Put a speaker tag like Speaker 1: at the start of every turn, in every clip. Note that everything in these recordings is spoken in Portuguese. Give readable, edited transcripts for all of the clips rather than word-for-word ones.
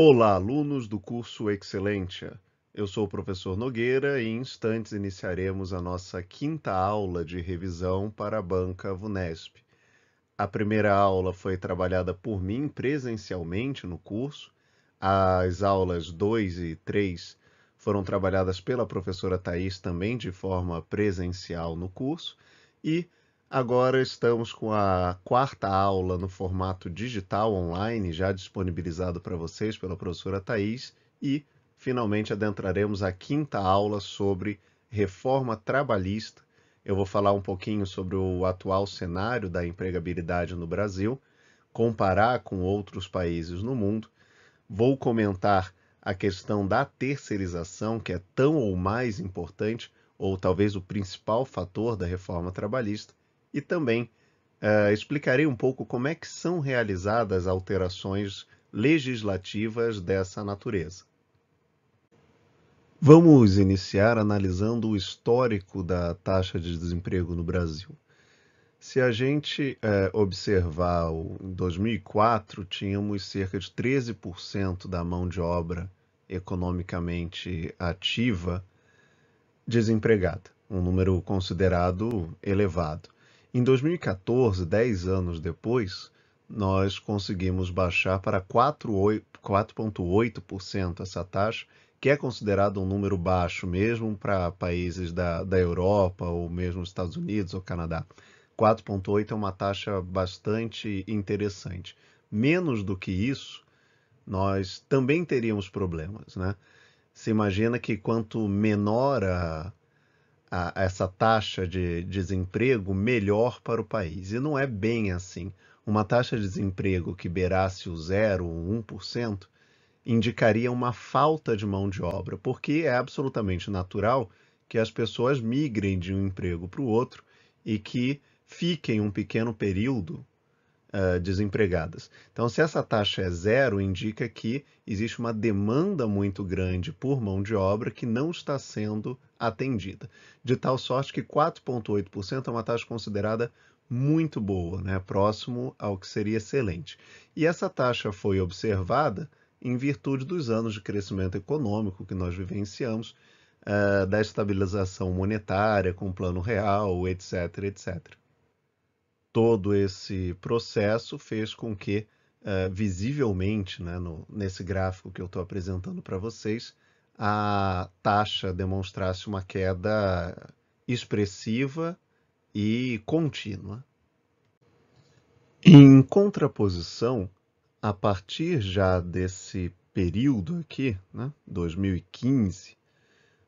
Speaker 1: Olá, alunos do curso Excelência. Eu sou o professor Nogueira e em instantes iniciaremos a nossa quinta aula de revisão para a banca VUNESP. A primeira aula foi trabalhada por mim presencialmente no curso. As aulas 2 e 3 foram trabalhadas pela professora Thais também de forma presencial no curso. E agora estamos com a quarta aula no formato digital online, já disponibilizado para vocês pela professora Thais. E finalmente adentraremos a quinta aula sobre reforma trabalhista. Eu vou falar um pouquinho sobre o atual cenário da empregabilidade no Brasil, comparar com outros países no mundo. Vou comentar a questão da terceirização, que é tão ou mais importante, ou talvez o principal fator da reforma trabalhista, e também explicarei um pouco como é que são realizadas alterações legislativas dessa natureza. Vamos iniciar analisando o histórico da taxa de desemprego no Brasil. Se a gente observar, em 2004, tínhamos cerca de 13% da mão de obra economicamente ativa desempregada, um número considerado elevado. Em 2014, 10 anos depois, nós conseguimos baixar para 4,8% essa taxa, que é considerado um número baixo mesmo para países da Europa, ou mesmo Estados Unidos ou Canadá. 4,8 é uma taxa bastante interessante. Menos do que isso, nós também teríamos problemas, né? Se imagina que quanto menor essa taxa de desemprego, melhor para o país. E não é bem assim. Uma taxa de desemprego que beirasse o 0, 1%, indicaria uma falta de mão de obra, porque é absolutamente natural que as pessoas migrem de um emprego para o outro e que fiquem um pequeno período desempregadas. Então, se essa taxa é 0, indica que existe uma demanda muito grande por mão de obra que não está sendo atendida. De tal sorte que 4,8% é uma taxa considerada muito boa, né? Próximo ao que seria excelente. E essa taxa foi observada em virtude dos anos de crescimento econômico que nós vivenciamos, da estabilização monetária com o Plano Real, etc, etc. Todo esse processo fez com que, visivelmente, né, nesse gráfico que eu estou apresentando para vocês, a taxa demonstrasse uma queda expressiva e contínua. Em contraposição, a partir já desse período aqui, né, 2015,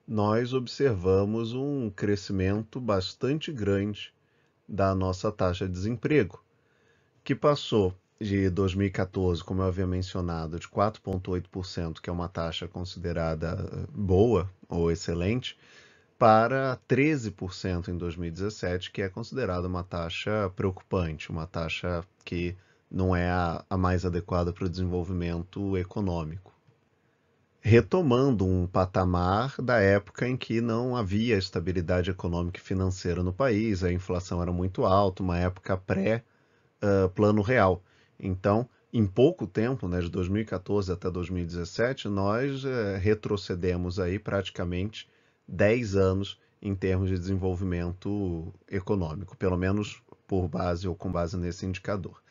Speaker 1: nós observamos um crescimento bastante grande da nossa taxa de desemprego, que passou de 2014, como eu havia mencionado, de 4,8%, que é uma taxa considerada boa ou excelente, para 13% em 2017, que é considerada uma taxa preocupante, uma taxa que não é a mais adequada para o desenvolvimento econômico. Retomando um patamar da época em que não havia estabilidade econômica e financeira no país, a inflação era muito alta, uma época pré-Plano Real. Então, em pouco tempo, né, de 2014 até 2017, nós retrocedemos aí praticamente 10 anos em termos de desenvolvimento econômico, pelo menos por base ou com base nesse indicador.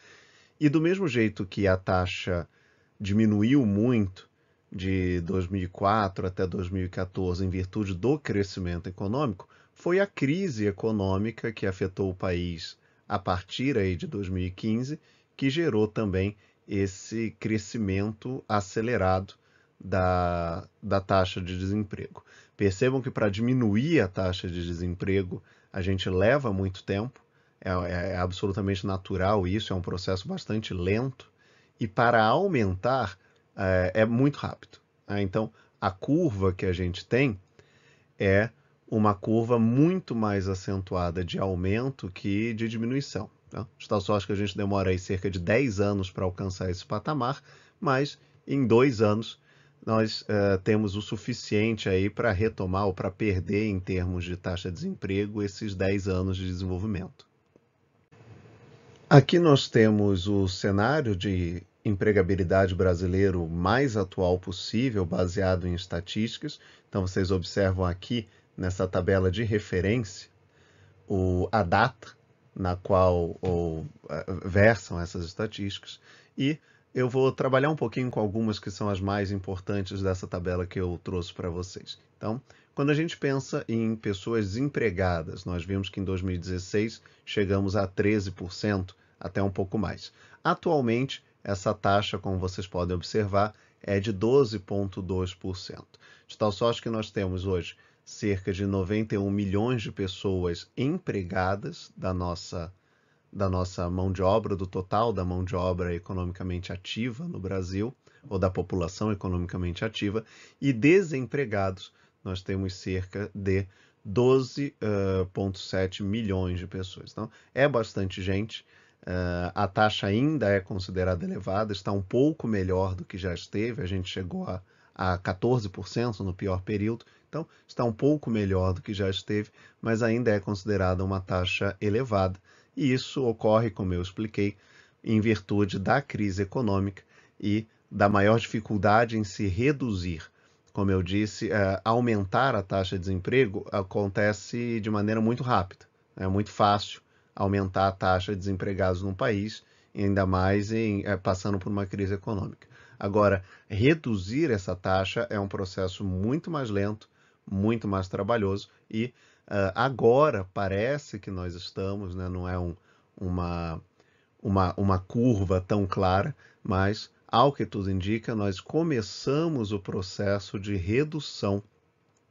Speaker 1: E do mesmo jeito que a taxa diminuiu muito de 2004 até 2014 em virtude do crescimento econômico, foi a crise econômica que afetou o país a partir aí de 2015 que gerou também esse crescimento acelerado da taxa de desemprego. Percebam que para diminuir a taxa de desemprego a gente leva muito tempo, é absolutamente natural isso, é um processo bastante lento, e para aumentar é muito rápido. Então, a curva que a gente tem é uma curva muito mais acentuada de aumento que de diminuição. Tá? De tal sorte que a gente demora aí cerca de 10 anos para alcançar esse patamar, mas em 2 anos nós temos o suficiente aí para retomar ou para perder em termos de taxa de desemprego esses 10 anos de desenvolvimento. Aqui nós temos o cenário de empregabilidade brasileiro mais atual possível, baseado em estatísticas. Então, vocês observam aqui nessa tabela de referência a data na qual versam essas estatísticas, e eu vou trabalhar um pouquinho com algumas que são as mais importantes dessa tabela que eu trouxe para vocês. Então, quando a gente pensa em pessoas desempregadas, nós vimos que em 2016 chegamos a 13%, até um pouco mais. Atualmente, essa taxa, como vocês podem observar, é de 12,2%. De tal sorte que nós temos hoje cerca de 91 milhões de pessoas empregadas da nossa mão de obra, do total da mão de obra economicamente ativa no Brasil, ou da população economicamente ativa, e desempregados, nós temos cerca de 12,7 milhões de pessoas. Então, é bastante gente. A taxa ainda é considerada elevada, está um pouco melhor do que já esteve, a gente chegou a 14% no pior período, então está um pouco melhor do que já esteve, mas ainda é considerada uma taxa elevada, e isso ocorre, como eu expliquei, em virtude da crise econômica e da maior dificuldade em se reduzir. Como eu disse, aumentar a taxa de desemprego acontece de maneira muito rápida, é muito fácil aumentar a taxa de desempregados num país, ainda mais passando por uma crise econômica. Agora, reduzir essa taxa é um processo muito mais lento, muito mais trabalhoso, e agora parece que nós estamos, né, não é uma curva tão clara, mas, ao que tudo indica, nós começamos o processo de redução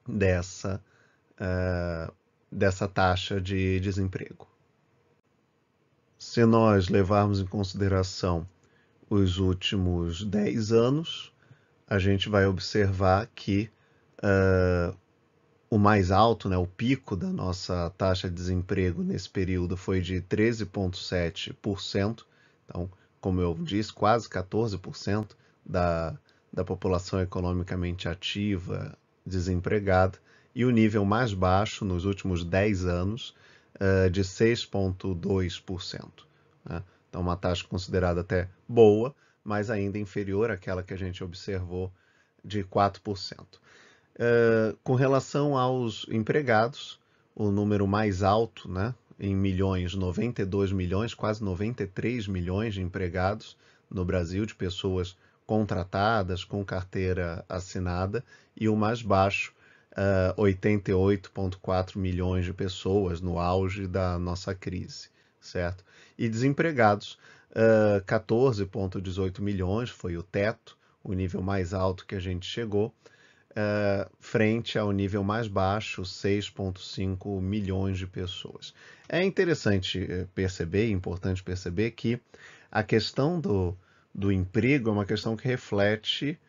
Speaker 1: dessa taxa de desemprego. Se nós levarmos em consideração os últimos 10 anos, a gente vai observar que o mais alto, né, o pico da nossa taxa de desemprego nesse período foi de 13,7%. Então, como eu disse, quase 14% da população economicamente ativa desempregada. E o nível mais baixo nos últimos 10 anos de 6,2%. Né? Então, uma taxa considerada até boa, mas ainda inferior àquela que a gente observou de 4%. Com relação aos empregados, o número mais alto, né, em milhões, 92 milhões, quase 93 milhões de empregados no Brasil, de pessoas contratadas com carteira assinada, e o mais baixo, 88,4 milhões de pessoas no auge da nossa crise, certo? E desempregados, 14,18 milhões, foi o teto, o nível mais alto que a gente chegou, frente ao nível mais baixo, 6,5 milhões de pessoas. É interessante perceber, importante perceber que a questão do emprego é uma questão que reflete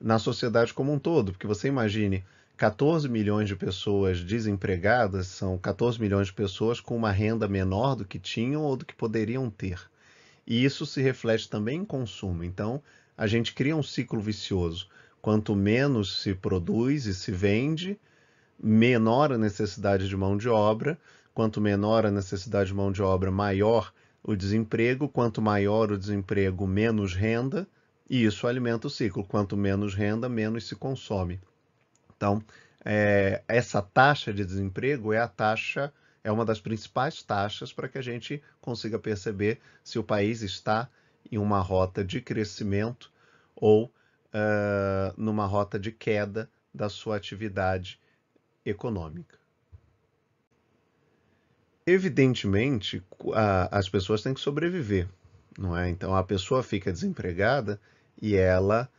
Speaker 1: na sociedade como um todo, porque você imagine 14 milhões de pessoas desempregadas, são 14 milhões de pessoas com uma renda menor do que tinham ou do que poderiam ter. E isso se reflete também em consumo. Então, a gente cria um ciclo vicioso. Quanto menos se produz e se vende, menor a necessidade de mão de obra. Quanto menor a necessidade de mão de obra, maior o desemprego. Quanto maior o desemprego, menos renda. E isso alimenta o ciclo. Quanto menos renda, menos se consome. Então, essa taxa de desemprego é uma das principais taxas para que a gente consiga perceber se o país está em uma rota de crescimento ou numa rota de queda da sua atividade econômica. Evidentemente, as pessoas têm que sobreviver, não é? Então, a pessoa fica desempregada e ela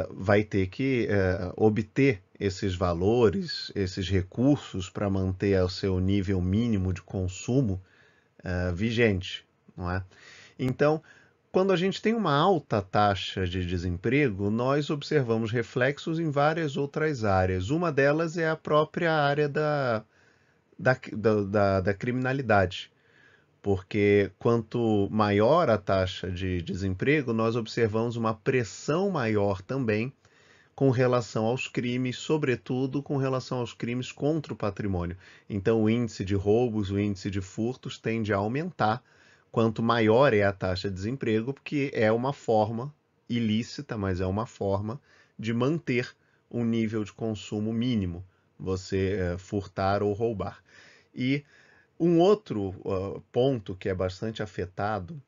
Speaker 1: vai ter que obter esses valores, esses recursos para manter o seu nível mínimo de consumo vigente, não é? Então, quando a gente tem uma alta taxa de desemprego, nós observamos reflexos em várias outras áreas. Uma delas é a própria área da criminalidade, porque quanto maior a taxa de desemprego, nós observamos uma pressão maior também com relação aos crimes, sobretudo com relação aos crimes contra o patrimônio. Então, o índice de roubos, o índice de furtos tende a aumentar quanto maior é a taxa de desemprego, porque é uma forma ilícita, mas é uma forma de manter um nível de consumo mínimo, você furtar ou roubar. E um outro ponto que é bastante afetado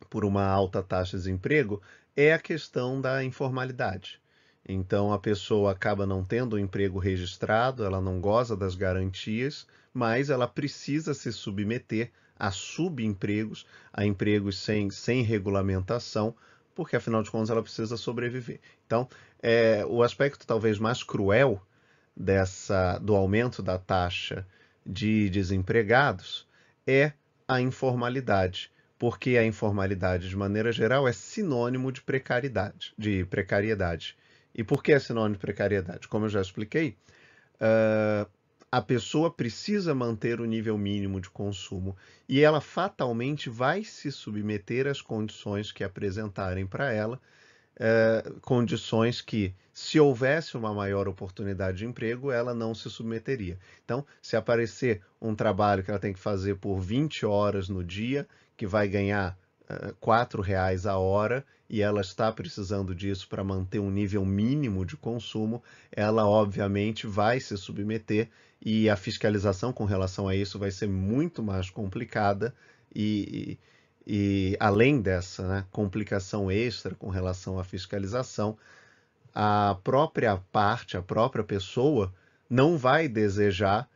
Speaker 1: por uma alta taxa de desemprego é a questão da informalidade. Então a pessoa acaba não tendo um emprego registrado, ela não goza das garantias, mas ela precisa se submeter a subempregos, a empregos sem regulamentação, porque afinal de contas ela precisa sobreviver. Então, o aspecto talvez mais cruel do aumento da taxa de desempregados é a informalidade, porque a informalidade, de maneira geral, é sinônimo de precariedade. E por que é sinônimo de precariedade? Como eu já expliquei, a pessoa precisa manter o nível mínimo de consumo e ela fatalmente vai se submeter às condições que apresentarem para ela, condições que, se houvesse uma maior oportunidade de emprego, ela não se submeteria. Então, se aparecer um trabalho que ela tem que fazer por 20 horas no dia, que vai ganhar R$ 4 a hora, e ela está precisando disso para manter um nível mínimo de consumo, ela obviamente vai se submeter e a fiscalização com relação a isso vai ser muito mais complicada e, e além dessa, né, complicação extra com relação à fiscalização, a própria parte, a própria pessoa, não vai desejar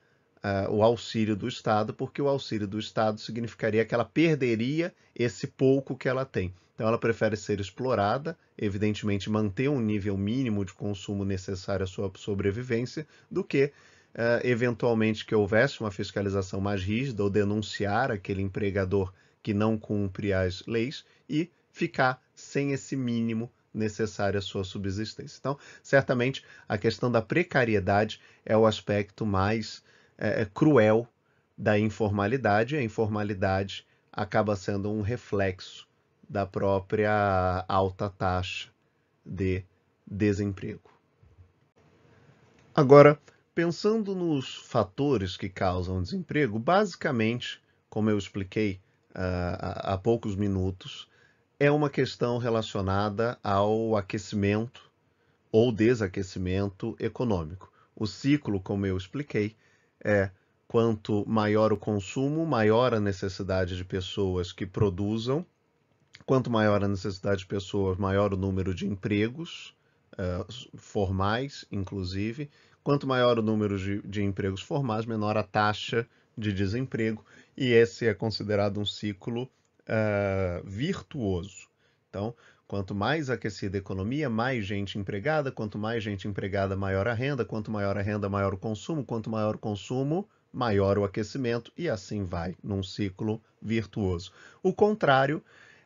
Speaker 1: o auxílio do Estado, porque o auxílio do Estado significaria que ela perderia esse pouco que ela tem. Então ela prefere ser explorada, evidentemente manter um nível mínimo de consumo necessário à sua sobrevivência, do que eventualmente que houvesse uma fiscalização mais rígida ou denunciar aquele empregador que não cumpre as leis e ficar sem esse mínimo necessário à sua subsistência. Então, certamente, a questão da precariedade é o aspecto mais cruel da informalidade. A informalidade acaba sendo um reflexo da própria alta taxa de desemprego. Agora, pensando nos fatores que causam desemprego, basicamente, como eu expliquei há poucos minutos, é uma questão relacionada ao aquecimento ou desaquecimento econômico. O ciclo, como eu expliquei, é quanto maior o consumo, maior a necessidade de pessoas que produzam, quanto maior a necessidade de pessoas, maior o número de empregos, formais, inclusive. Quanto maior o número de empregos formais, menor a taxa de desemprego, e esse é considerado um ciclo virtuoso. Então, quanto mais aquecida a economia, mais gente empregada, quanto mais gente empregada, maior a renda, quanto maior a renda, maior o consumo, quanto maior o consumo, maior o aquecimento, e assim vai, num ciclo virtuoso. O contrário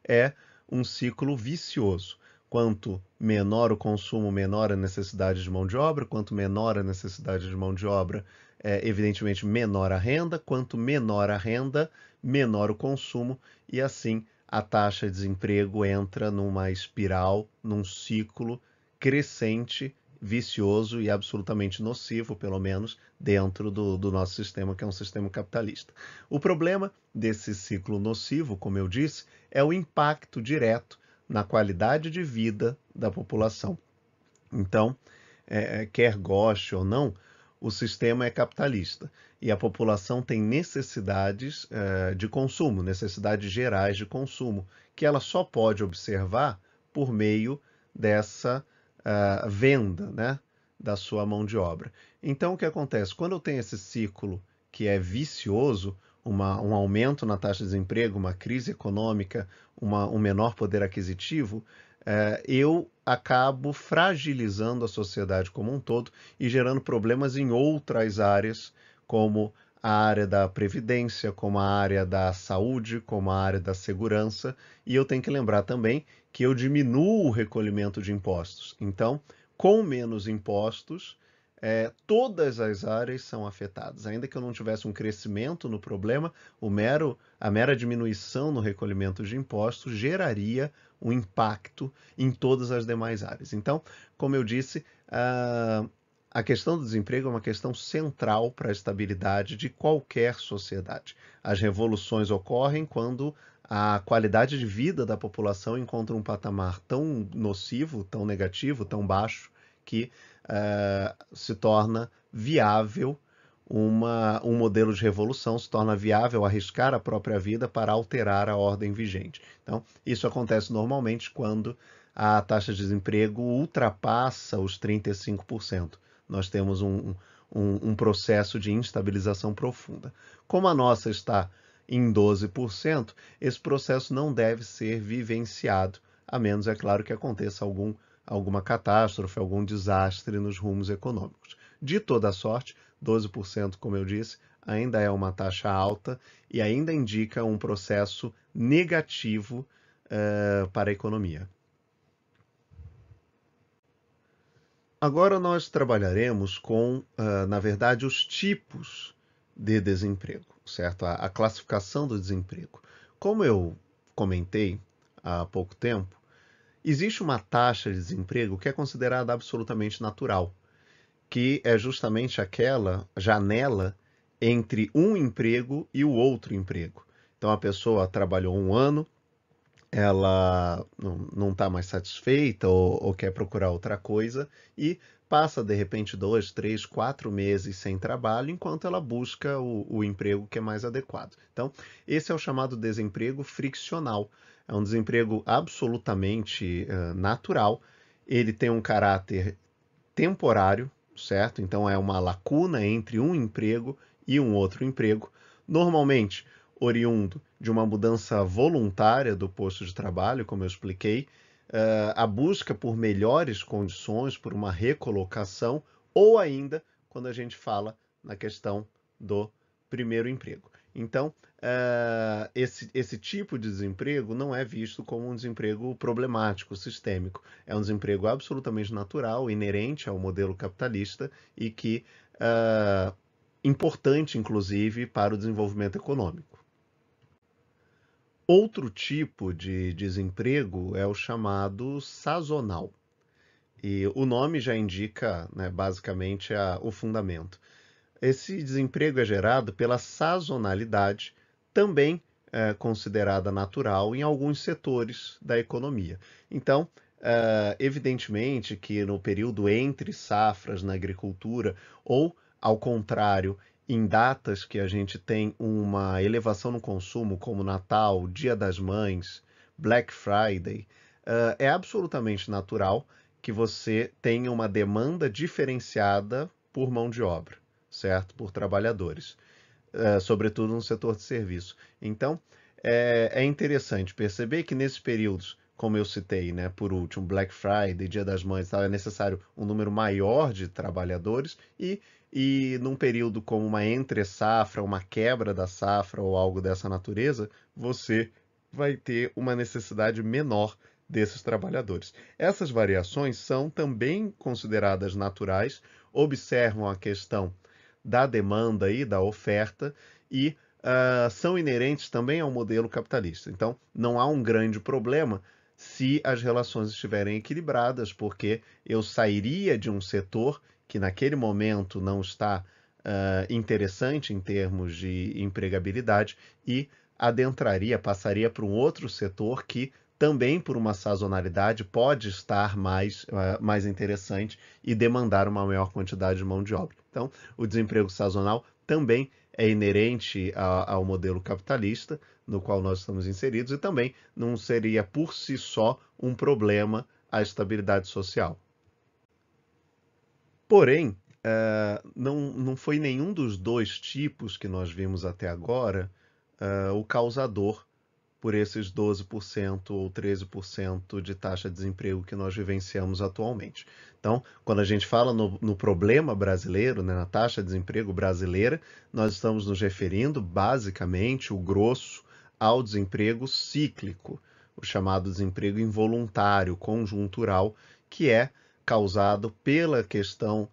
Speaker 1: é um ciclo vicioso. Quanto menor o consumo, menor a necessidade de mão de obra. Quanto menor a necessidade de mão de obra, evidentemente menor a renda. Quanto menor a renda, menor o consumo. E assim a taxa de desemprego entra numa espiral, num ciclo crescente, vicioso e absolutamente nocivo, pelo menos dentro do nosso sistema, que é um sistema capitalista. O problema desse ciclo nocivo, como eu disse, é o impacto direto na qualidade de vida da população. Então, quer goste ou não, o sistema é capitalista e a população tem necessidades de consumo, necessidades gerais de consumo, que ela só pode observar por meio dessa venda, né, da sua mão de obra. Então, o que acontece? Quando eu tenho esse ciclo que é vicioso, um aumento na taxa de desemprego, uma crise econômica, um menor poder aquisitivo, eu acabo fragilizando a sociedade como um todo e gerando problemas em outras áreas, como a área da previdência, como a área da saúde, como a área da segurança. E eu tenho que lembrar também que eu diminuo o recolhimento de impostos. Então, com menos impostos, todas as áreas são afetadas. Ainda que eu não tivesse um crescimento no problema, a mera diminuição no recolhimento de impostos geraria um impacto em todas as demais áreas. Então, como eu disse, a questão do desemprego é uma questão central para a estabilidade de qualquer sociedade. As revoluções ocorrem quando a qualidade de vida da população encontra um patamar tão nocivo, tão negativo, tão baixo, que se torna viável um modelo de revolução, se torna viável arriscar a própria vida para alterar a ordem vigente. Então, isso acontece normalmente quando a taxa de desemprego ultrapassa os 35%. Nós temos um processo de instabilização profunda. Como a nossa está em 12%, esse processo não deve ser vivenciado, a menos, é claro, que aconteça alguma catástrofe, algum desastre nos rumos econômicos. De toda sorte, 12%, como eu disse, ainda é uma taxa alta e ainda indica um processo negativo para a economia. Agora nós trabalharemos com, na verdade, os tipos de desemprego, certo? A classificação do desemprego. Como eu comentei há pouco tempo, existe uma taxa de desemprego que é considerada absolutamente natural, que é justamente aquela janela entre um emprego e o outro emprego. Então a pessoa trabalhou um ano, ela não está mais satisfeita ou quer procurar outra coisa e passa de repente 2, 3, 4 meses sem trabalho enquanto ela busca o emprego que é mais adequado. Então, esse é o chamado desemprego friccional. É um desemprego absolutamente natural. Ele tem um caráter temporário, certo? Então é uma lacuna entre um emprego e um outro emprego. Normalmente oriundo de uma mudança voluntária do posto de trabalho, como eu expliquei, a busca por melhores condições, por uma recolocação, ou ainda quando a gente fala na questão do primeiro emprego. Então, esse tipo de desemprego não é visto como um desemprego problemático, sistêmico. É um desemprego absolutamente natural, inerente ao modelo capitalista e que importante, inclusive, para o desenvolvimento econômico. Outro tipo de desemprego é o chamado sazonal. E o nome já indica, né, basicamente, o fundamento. Esse desemprego é gerado pela sazonalidade, também considerada natural em alguns setores da economia. Então, evidentemente que no período entre safras na agricultura, ou ao contrário, em datas que a gente tem uma elevação no consumo, como Natal, Dia das Mães, Black Friday, é absolutamente natural que você tenha uma demanda diferenciada por mão de obra, certo? Por trabalhadores, sobretudo no setor de serviço. Então, é interessante perceber que nesses períodos, como eu citei, né, por último, Black Friday, Dia das Mães, é necessário um número maior de trabalhadores e num período como uma entre-safra, uma quebra da safra ou algo dessa natureza, você vai ter uma necessidade menor desses trabalhadores. Essas variações são também consideradas naturais, observam a questão da demanda e da oferta e são inerentes também ao modelo capitalista. Então, não há um grande problema se as relações estiverem equilibradas, porque eu sairia de um setor que naquele momento não está interessante em termos de empregabilidade e adentraria, passaria para um outro setor que também por uma sazonalidade pode estar mais interessante e demandar uma maior quantidade de mão de obra. Então, o desemprego sazonal também é inerente ao modelo capitalista no qual nós estamos inseridos e também não seria por si só um problema à estabilidade social. Porém, não foi nenhum dos dois tipos que nós vimos até agora o causador por esses 12% ou 13% de taxa de desemprego que nós vivenciamos atualmente. Então, quando a gente fala no problema brasileiro, né, na taxa de desemprego brasileira, nós estamos nos referindo basicamente, o grosso, ao desemprego cíclico, o chamado desemprego involuntário, conjuntural, que é causado pela questão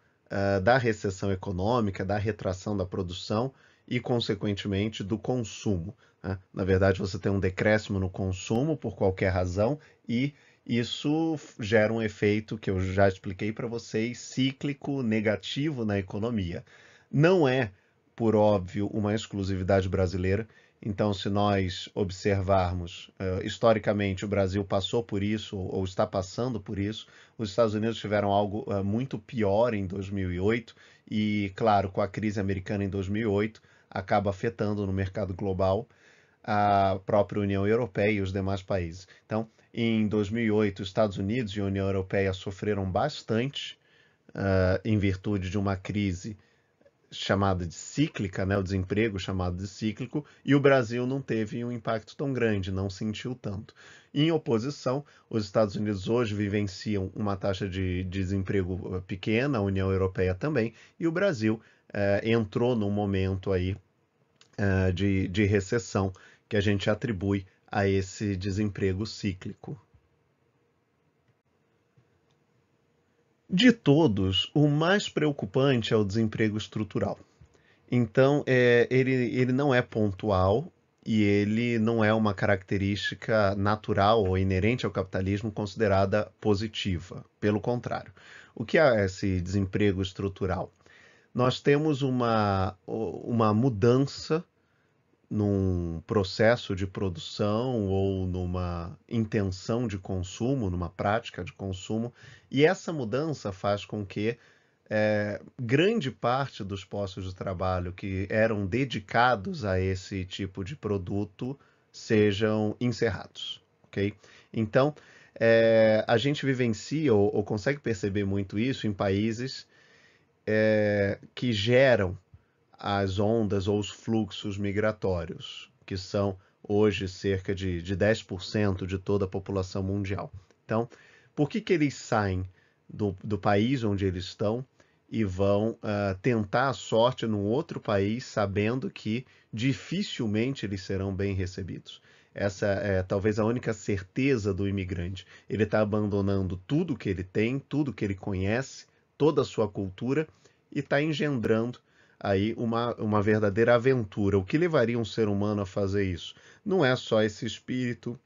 Speaker 1: da recessão econômica, da retração da produção e, consequentemente, do consumo. Né? Na verdade, você tem um decréscimo no consumo por qualquer razão e isso gera um efeito que eu já expliquei para vocês, cíclico, negativo na economia. Não é, por óbvio, uma exclusividade brasileira. Então, se nós observarmos, historicamente, o Brasil passou por isso, ou está passando por isso. Os Estados Unidos tiveram algo muito pior em 2008, e, claro, com a crise americana em 2008, acaba afetando no mercado global a própria União Europeia e os demais países. Então, em 2008, os Estados Unidos e a União Europeia sofreram bastante em virtude de uma crise chamada de cíclica, né, o desemprego chamado de cíclico, e o Brasil não teve um impacto tão grande, não sentiu tanto. Em oposição, os Estados Unidos hoje vivenciam uma taxa de desemprego pequena, a União Europeia também, e o Brasil entrou num momento aí de recessão que a gente atribui a esse desemprego cíclico. De todos, o mais preocupante é o desemprego estrutural. Então, ele não é pontual e ele não é uma característica natural ou inerente ao capitalismo considerada positiva. Pelo contrário. O que é esse desemprego estrutural? Nós temos uma mudança num processo de produção ou numa intenção de consumo, numa prática de consumo, e essa mudança faz com que grande parte dos postos de trabalho que eram dedicados a esse tipo de produto sejam encerrados, ok? Então, a gente vivencia ou consegue perceber muito isso em países que geram as ondas ou os fluxos migratórios, que são hoje cerca de 10% de toda a população mundial. Então, por que eles saem do país onde eles estão e vão tentar a sorte num outro país, sabendo que dificilmente eles serão bem recebidos? Essa é talvez a única certeza do imigrante. Ele está abandonando tudo que ele tem, tudo que ele conhece, toda a sua cultura, e está engendrando aí uma verdadeira aventura. O que levaria um ser humano a fazer isso? Não é só esse espírito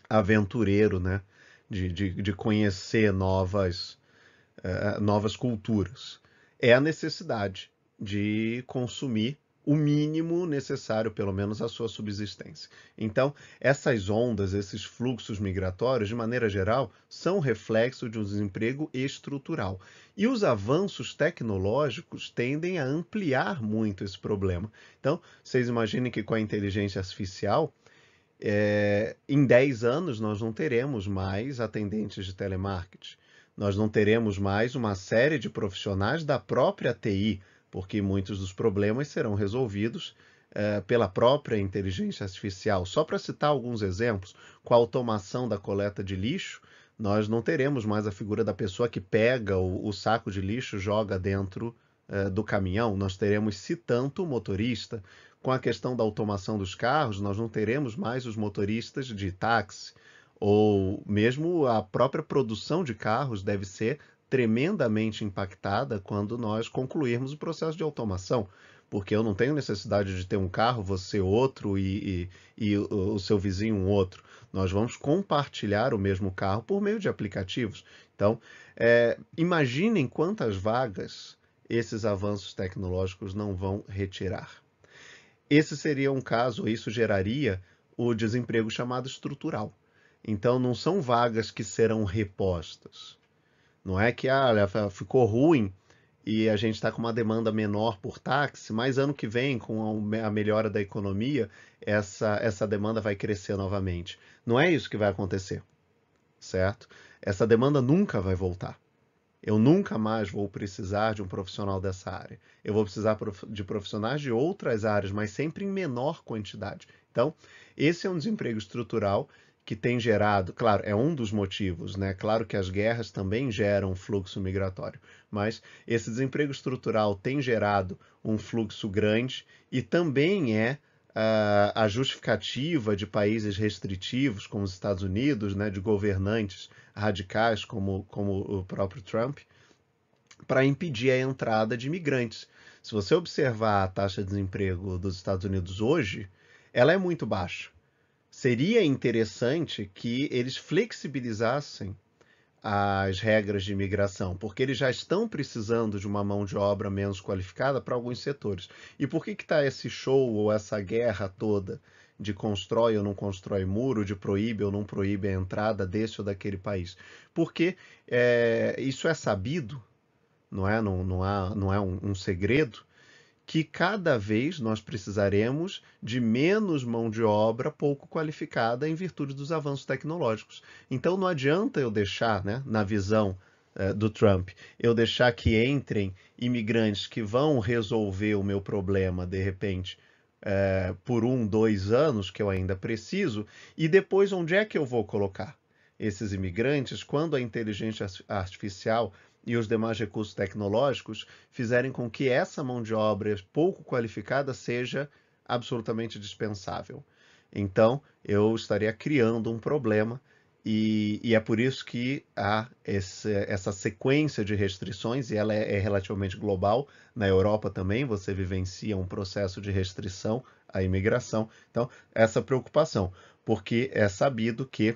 Speaker 1: aventureiro, né? De conhecer novas culturas. É a necessidade de consumir o mínimo necessário, pelo menos, à sua subsistência. Então, essas ondas, esses fluxos migratórios, de maneira geral, são reflexo de um desemprego estrutural. E os avanços tecnológicos tendem a ampliar muito esse problema. Então, vocês imaginem que com a inteligência artificial, em 10 anos nós não teremos mais atendentes de telemarketing. Nós não teremos mais uma série de profissionais da própria TI, porque muitos dos problemas serão resolvidos pela própria inteligência artificial. Só para citar alguns exemplos, com a automação da coleta de lixo, nós não teremos mais a figura da pessoa que pega o saco de lixo, joga dentro do caminhão. Nós teremos, se tanto, o motorista. Com a questão da automação dos carros, nós não teremos mais os motoristas de táxi, ou mesmo a própria produção de carros deve ser tremendamente impactada quando nós concluirmos o processo de automação, porque eu não tenho necessidade de ter um carro, você outro e o seu vizinho um outro. Nós vamos compartilhar o mesmo carro por meio de aplicativos. Então, imaginem quantas vagas esses avanços tecnológicos não vão retirar. Esse seria um caso, isso geraria o desemprego chamado estrutural. Então, não são vagas que serão repostas. Não é que ficou ruim e a gente está com uma demanda menor por táxi, mas ano que vem, com a melhora da economia, essa demanda vai crescer novamente. Não é isso que vai acontecer, certo? Essa demanda nunca vai voltar. Eu nunca mais vou precisar de um profissional dessa área. Eu vou precisar de profissionais de outras áreas, mas sempre em menor quantidade. Então, esse é um desemprego estrutural que tem gerado, claro, é um dos motivos, né? Claro que as guerras também geram fluxo migratório, mas esse desemprego estrutural tem gerado um fluxo grande e também é a justificativa de países restritivos, como os Estados Unidos, né, de governantes radicais, como o próprio Trump, para impedir a entrada de imigrantes. Se você observar a taxa de desemprego dos Estados Unidos hoje, ela é muito baixa. Seria interessante que eles flexibilizassem as regras de imigração? Porque eles já estão precisando de uma mão de obra menos qualificada para alguns setores. E por que está esse show ou essa guerra toda de constrói ou não constrói muro, de proíbe ou não proíbe a entrada desse ou daquele país? Porque isso é sabido, não é, não é um segredo, que cada vez nós precisaremos de menos mão de obra pouco qualificada em virtude dos avanços tecnológicos. Então não adianta eu deixar, né, na visão do Trump, eu deixar que entrem imigrantes que vão resolver o meu problema de repente por 1, 2 anos, que eu ainda preciso, e depois onde é que eu vou colocar esses imigrantes quando a inteligência artificial e os demais recursos tecnológicos fizerem com que essa mão de obra pouco qualificada seja absolutamente dispensável. Então, eu estaria criando um problema e é por isso que há essa sequência de restrições, e ela é relativamente global. Na Europa também você vivencia um processo de restrição à imigração. Então, essa preocupação, porque é sabido que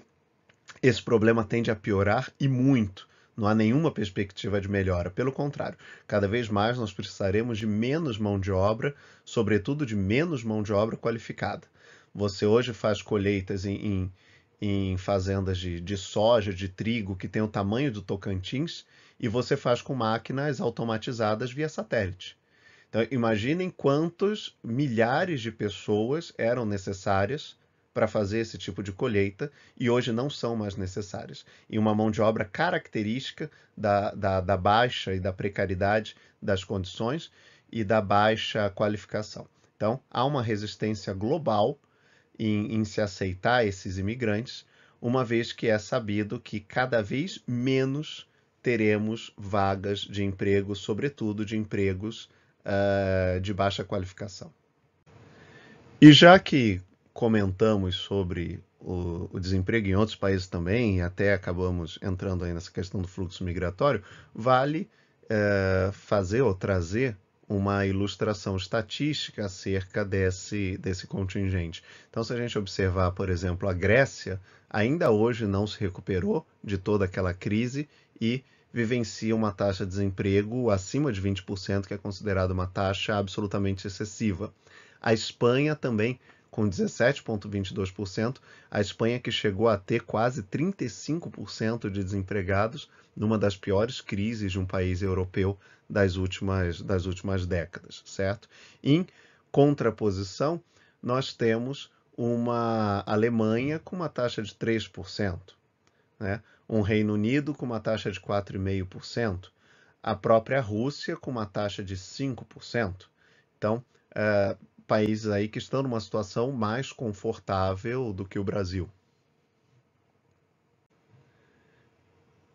Speaker 1: esse problema tende a piorar e muito. Não há nenhuma perspectiva de melhora. Pelo contrário, cada vez mais nós precisaremos de menos mão de obra, sobretudo de menos mão de obra qualificada. Você hoje faz colheitas em fazendas de soja, de trigo, que tem o tamanho do Tocantins, e você faz com máquinas automatizadas via satélite. Então, imaginem quantos milhares de pessoas eram necessárias para fazer esse tipo de colheita e hoje não são mais necessárias. E uma mão de obra característica da baixa e da precariedade das condições e da baixa qualificação. Então, há uma resistência global em se aceitar esses imigrantes, uma vez que é sabido que cada vez menos teremos vagas de emprego, sobretudo de empregos de baixa qualificação. E já que comentamos sobre o desemprego em outros países também, e até acabamos entrando aí nessa questão do fluxo migratório, vale fazer ou trazer uma ilustração estatística acerca desse contingente. Então, se a gente observar, por exemplo, a Grécia ainda hoje não se recuperou de toda aquela crise e vivencia uma taxa de desemprego acima de 20%, que é considerada uma taxa absolutamente excessiva. A Espanha também, com 17,22%, a Espanha que chegou a ter quase 35% de desempregados numa das piores crises de um país europeu das últimas décadas, certo? Em contraposição, nós temos uma Alemanha com uma taxa de 3%, né? Um Reino Unido com uma taxa de 4,5%, a própria Rússia com uma taxa de 5%. Então, países aí que estão numa situação mais confortável do que o Brasil.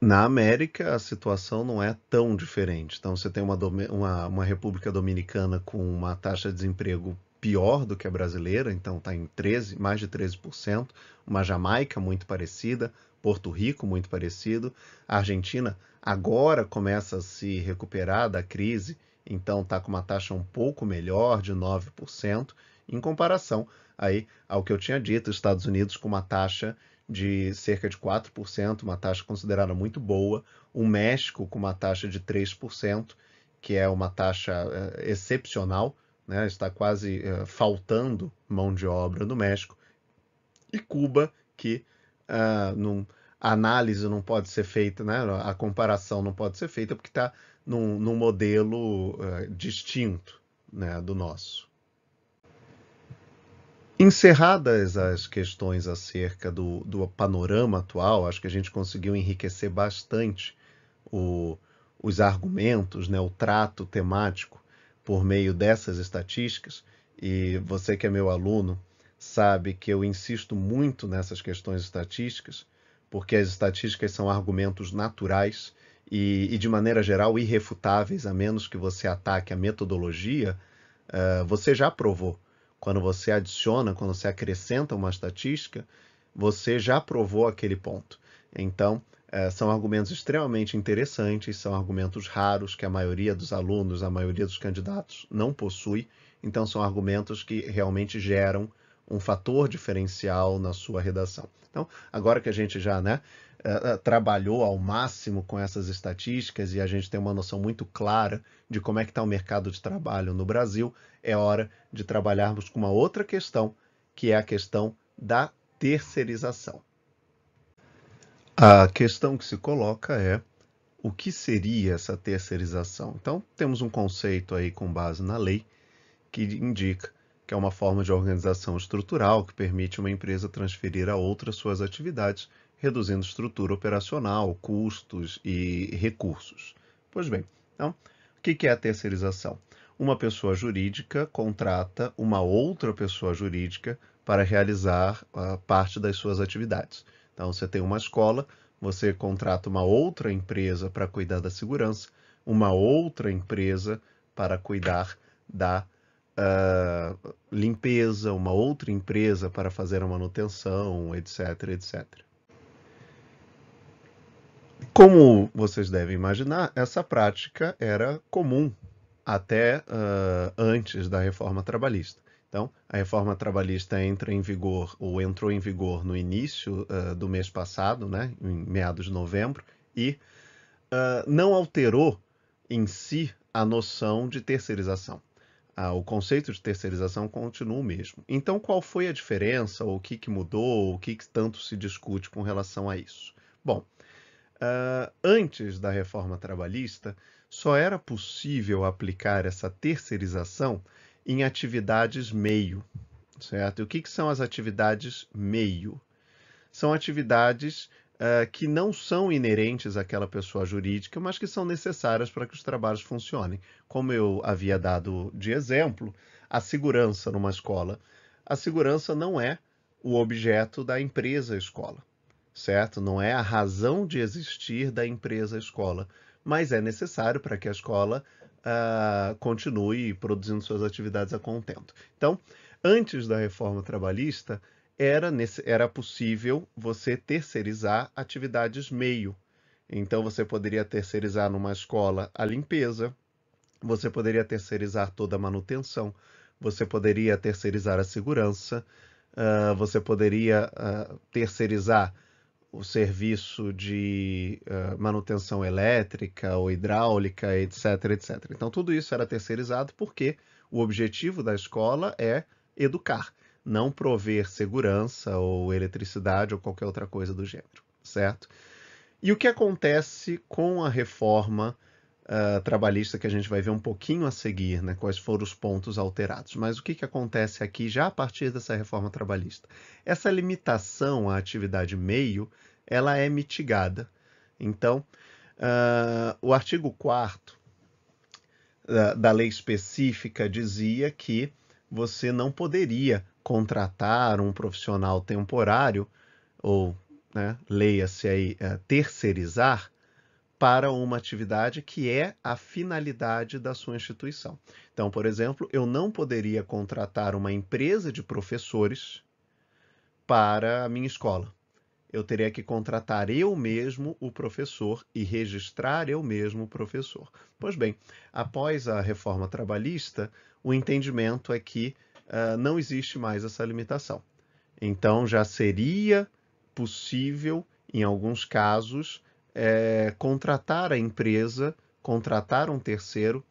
Speaker 1: Na América, a situação não é tão diferente. Então, você tem uma República Dominicana com uma taxa de desemprego pior do que a brasileira, então está em mais de 13%, uma Jamaica muito parecida, Porto Rico muito parecido, a Argentina agora começa a se recuperar da crise, então está com uma taxa um pouco melhor, de 9%, em comparação aí ao que eu tinha dito, Estados Unidos com uma taxa de cerca de 4%, uma taxa considerada muito boa, o México com uma taxa de 3%, que é uma taxa excepcional, né? Está quase faltando mão de obra no México, e Cuba, que a análise não pode ser feita, né? A comparação não pode ser feita porque está num modelo distinto, né, do nosso. Encerradas as questões acerca do panorama atual, acho que a gente conseguiu enriquecer bastante os argumentos, né, o trato temático por meio dessas estatísticas. E você que é meu aluno sabe que eu insisto muito nessas questões estatísticas, porque as estatísticas são argumentos naturais e de maneira geral, irrefutáveis, a menos que você ataque a metodologia. Você já provou. Quando você adiciona, quando você acrescenta uma estatística, você já provou aquele ponto. Então, são argumentos extremamente interessantes, são argumentos raros que a maioria dos alunos, a maioria dos candidatos não possui. Então, são argumentos que realmente geram um fator diferencial na sua redação. Então, agora que a gente já, né, trabalhou ao máximo com essas estatísticas e a gente tem uma noção muito clara de como é que está o mercado de trabalho no Brasil, é hora de trabalharmos com uma outra questão, que é a questão da terceirização. A questão que se coloca é o que seria essa terceirização? Então, temos um conceito aí com base na lei que indica que é uma forma de organização estrutural que permite uma empresa transferir a outra suas atividades, reduzindo estrutura operacional, custos e recursos. Pois bem, então, o que é a terceirização? Uma pessoa jurídica contrata uma outra pessoa jurídica para realizar parte das suas atividades. Então, você tem uma escola, você contrata uma outra empresa para cuidar da segurança, uma outra empresa para cuidar da limpeza, uma outra empresa para fazer a manutenção, etc, etc. Como vocês devem imaginar, essa prática era comum até antes da reforma trabalhista. Então, a reforma trabalhista entra em vigor, ou entrou em vigor no início do mês passado, né, em meados de novembro, e não alterou em si a noção de terceirização. O conceito de terceirização continua o mesmo. Então, qual foi a diferença, ou o que mudou, o que tanto se discute com relação a isso? Bom, antes da reforma trabalhista, só era possível aplicar essa terceirização em atividades meio, certo? E o que são as atividades meio? São atividades que não são inerentes àquela pessoa jurídica, mas que são necessárias para que os trabalhos funcionem. Como eu havia dado de exemplo, a segurança numa escola. A segurança não é o objeto da empresa escola, certo? Não é a razão de existir da empresa escola, mas é necessário para que a escola continue produzindo suas atividades a contento. Então, antes da reforma trabalhista, era possível você terceirizar atividades meio. Então, você poderia terceirizar numa escola a limpeza, você poderia terceirizar toda a manutenção, você poderia terceirizar a segurança, você poderia terceirizar o serviço de manutenção elétrica ou hidráulica, etc, etc. Então, tudo isso era terceirizado porque o objetivo da escola é educar, não prover segurança ou eletricidade ou qualquer outra coisa do gênero, certo? E o que acontece com a reforma trabalhista que a gente vai ver um pouquinho a seguir, né, quais foram os pontos alterados. Mas o que acontece aqui já a partir dessa reforma trabalhista? Essa limitação à atividade meio, ela é mitigada. Então, o artigo 4º da lei específica dizia que você não poderia contratar um profissional temporário, ou, né, leia-se aí, terceirizar, para uma atividade que é a finalidade da sua instituição. Então, por exemplo, eu não poderia contratar uma empresa de professores para a minha escola. Eu teria que contratar eu mesmo o professor e registrar eu mesmo o professor. Pois bem, após a reforma trabalhista, o entendimento é que não existe mais essa limitação. Então, já seria possível, em alguns casos, contratar a empresa, contratar um terceiro,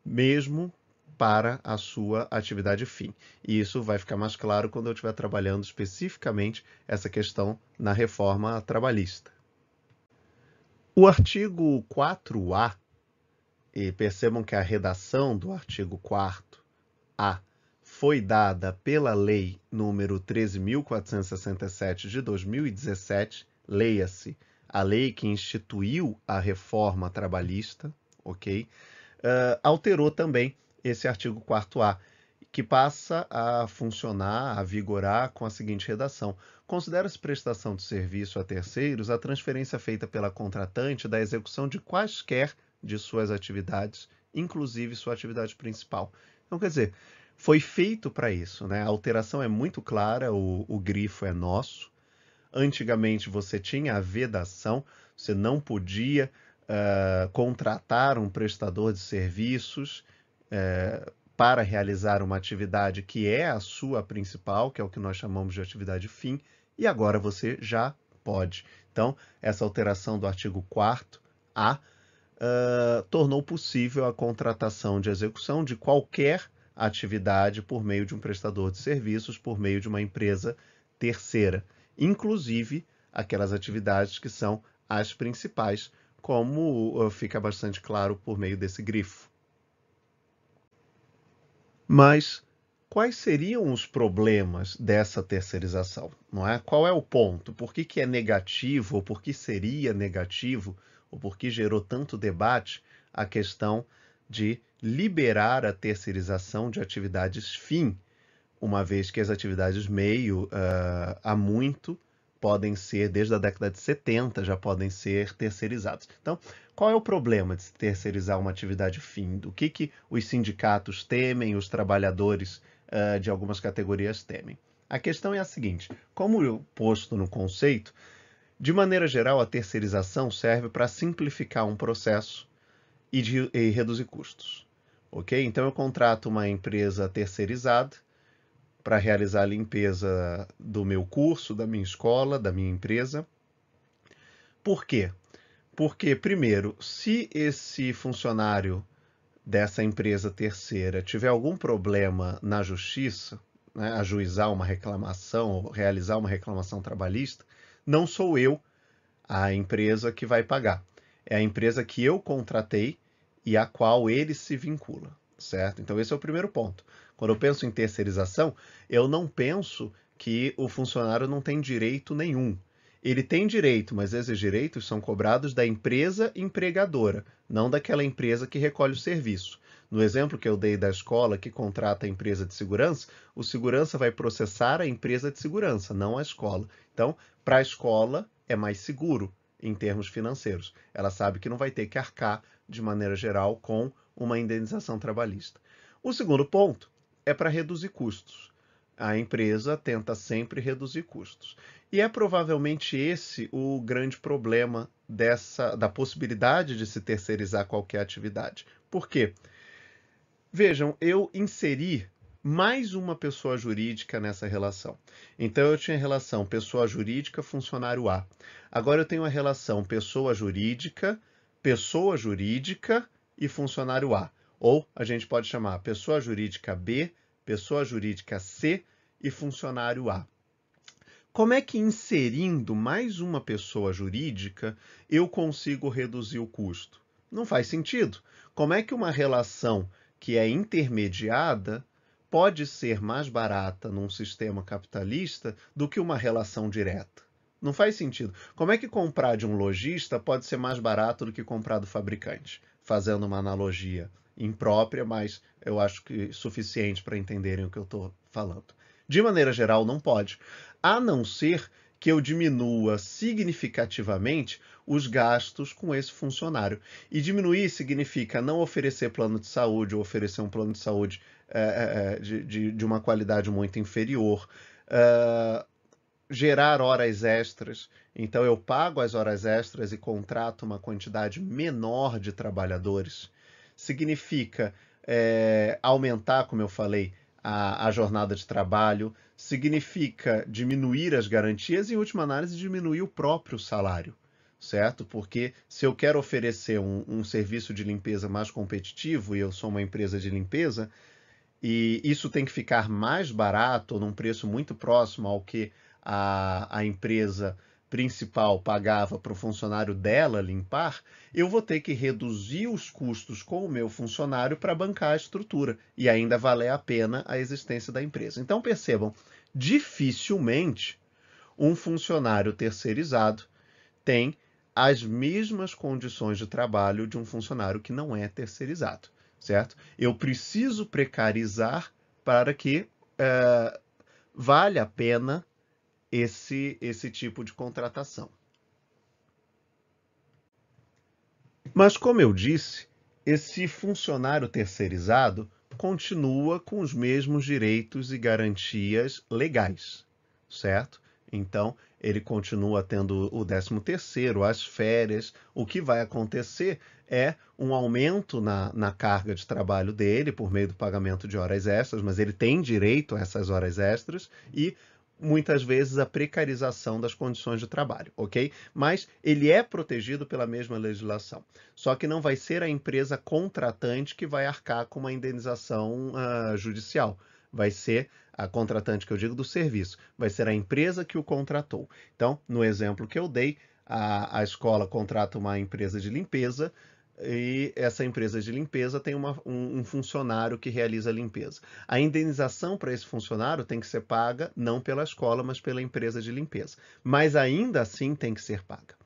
Speaker 1: mesmo para a sua atividade fim. E isso vai ficar mais claro quando eu estiver trabalhando especificamente essa questão na reforma trabalhista. O artigo 4A, e percebam que a redação do artigo 4A foi dada pela Lei número 13.467 de 2017, leia-se, a lei que instituiu a reforma trabalhista, ok? Alterou também esse artigo 4º-A, que passa a funcionar, a vigorar com a seguinte redação: considera-se prestação de serviço a terceiros a transferência feita pela contratante da execução de quaisquer de suas atividades, inclusive sua atividade principal. Então, quer dizer, foi feito para isso, né? A alteração é muito clara, o grifo é nosso. Antigamente você tinha a vedação, você não podia contratar um prestador de serviços para realizar uma atividade que é a sua principal, que é o que nós chamamos de atividade fim, e agora você já pode. Então, essa alteração do artigo 4º-A tornou possível a contratação de execução de qualquer atividade por meio de um prestador de serviços, por meio de uma empresa terceira, inclusive aquelas atividades que são as principais, como fica bastante claro por meio desse grifo. Mas quais seriam os problemas dessa terceirização? Não é? Qual é o ponto? Por que que é negativo, ou por que seria negativo, ou por que gerou tanto debate a questão de liberar a terceirização de atividades fim, uma vez que as atividades meio, há muito, podem ser, desde a década de 70, já podem ser terceirizadas. Então, qual é o problema de se terceirizar uma atividade fim? O que os sindicatos temem, os trabalhadores de algumas categorias temem? A questão é a seguinte: como posto no conceito, de maneira geral, a terceirização serve para simplificar um processo e reduzir custos. Ok? Então, eu contrato uma empresa terceirizada para realizar a limpeza do meu curso, da minha escola, da minha empresa. Por quê? Porque, primeiro, se esse funcionário dessa empresa terceira tiver algum problema na justiça, né, ajuizar uma reclamação ou realizar uma reclamação trabalhista, não sou eu a empresa que vai pagar. É a empresa que eu contratei e a qual ele se vincula, certo? Então esse é o primeiro ponto. Quando eu penso em terceirização, eu não penso que o funcionário não tem direito nenhum. Ele tem direito, mas esses direitos são cobrados da empresa empregadora, não daquela empresa que recolhe o serviço. No exemplo que eu dei da escola que contrata a empresa de segurança, o segurança vai processar a empresa de segurança, não a escola. Então, para a escola é mais seguro em termos financeiros. Ela sabe que não vai ter que arcar, de maneira geral, com uma indenização trabalhista. O segundo ponto é para reduzir custos. A empresa tenta sempre reduzir custos. E é provavelmente esse o grande problema da possibilidade de se terceirizar qualquer atividade. Por quê? Vejam, eu inseri mais uma pessoa jurídica nessa relação. Então eu tinha a relação pessoa jurídica, funcionário A. Agora eu tenho a relação pessoa jurídica e funcionário A. Ou a gente pode chamar pessoa jurídica B, pessoa jurídica C e funcionário A. Como é que inserindo mais uma pessoa jurídica eu consigo reduzir o custo? Não faz sentido. Como é que uma relação que é intermediada pode ser mais barata num sistema capitalista do que uma relação direta? Não faz sentido. Como é que comprar de um lojista pode ser mais barato do que comprar do fabricante? Fazendo uma analogia imprópria, mas eu acho que suficiente para entenderem o que eu estou falando. De maneira geral, não pode, a não ser que eu diminua significativamente os gastos com esse funcionário. E diminuir significa não oferecer plano de saúde ou oferecer um plano de saúde de uma qualidade muito inferior, gerar horas extras. Então eu pago as horas extras e contrato uma quantidade menor de trabalhadores. Significa aumentar, como eu falei, a jornada de trabalho, significa diminuir as garantias e, em última análise, diminuir o próprio salário, certo? Porque se eu quero oferecer um serviço de limpeza mais competitivo e eu sou uma empresa de limpeza, e isso tem que ficar mais barato ou num preço muito próximo ao que a empresa principal pagava para o funcionário dela limpar, eu vou ter que reduzir os custos com o meu funcionário para bancar a estrutura e ainda valer a pena a existência da empresa. Então percebam, dificilmente um funcionário terceirizado tem as mesmas condições de trabalho de um funcionário que não é terceirizado, certo? Eu preciso precarizar para que valha a pena esse tipo de contratação. Mas, como eu disse, esse funcionário terceirizado continua com os mesmos direitos e garantias legais, certo? Então, ele continua tendo o 13º, as férias. O que vai acontecer é um aumento na carga de trabalho dele por meio do pagamento de horas extras, mas ele tem direito a essas horas extras e muitas vezes a precarização das condições de trabalho, ok? Mas ele é protegido pela mesma legislação. Só que não vai ser a empresa contratante que vai arcar com uma indenização judicial. Vai ser a contratante que eu digo do serviço, vai ser a empresa que o contratou. Então, no exemplo que eu dei, a escola contrata uma empresa de limpeza e essa empresa de limpeza tem um funcionário que realiza a limpeza. A indenização para esse funcionário tem que ser paga não pela escola, mas pela empresa de limpeza. Mas ainda assim tem que ser paga.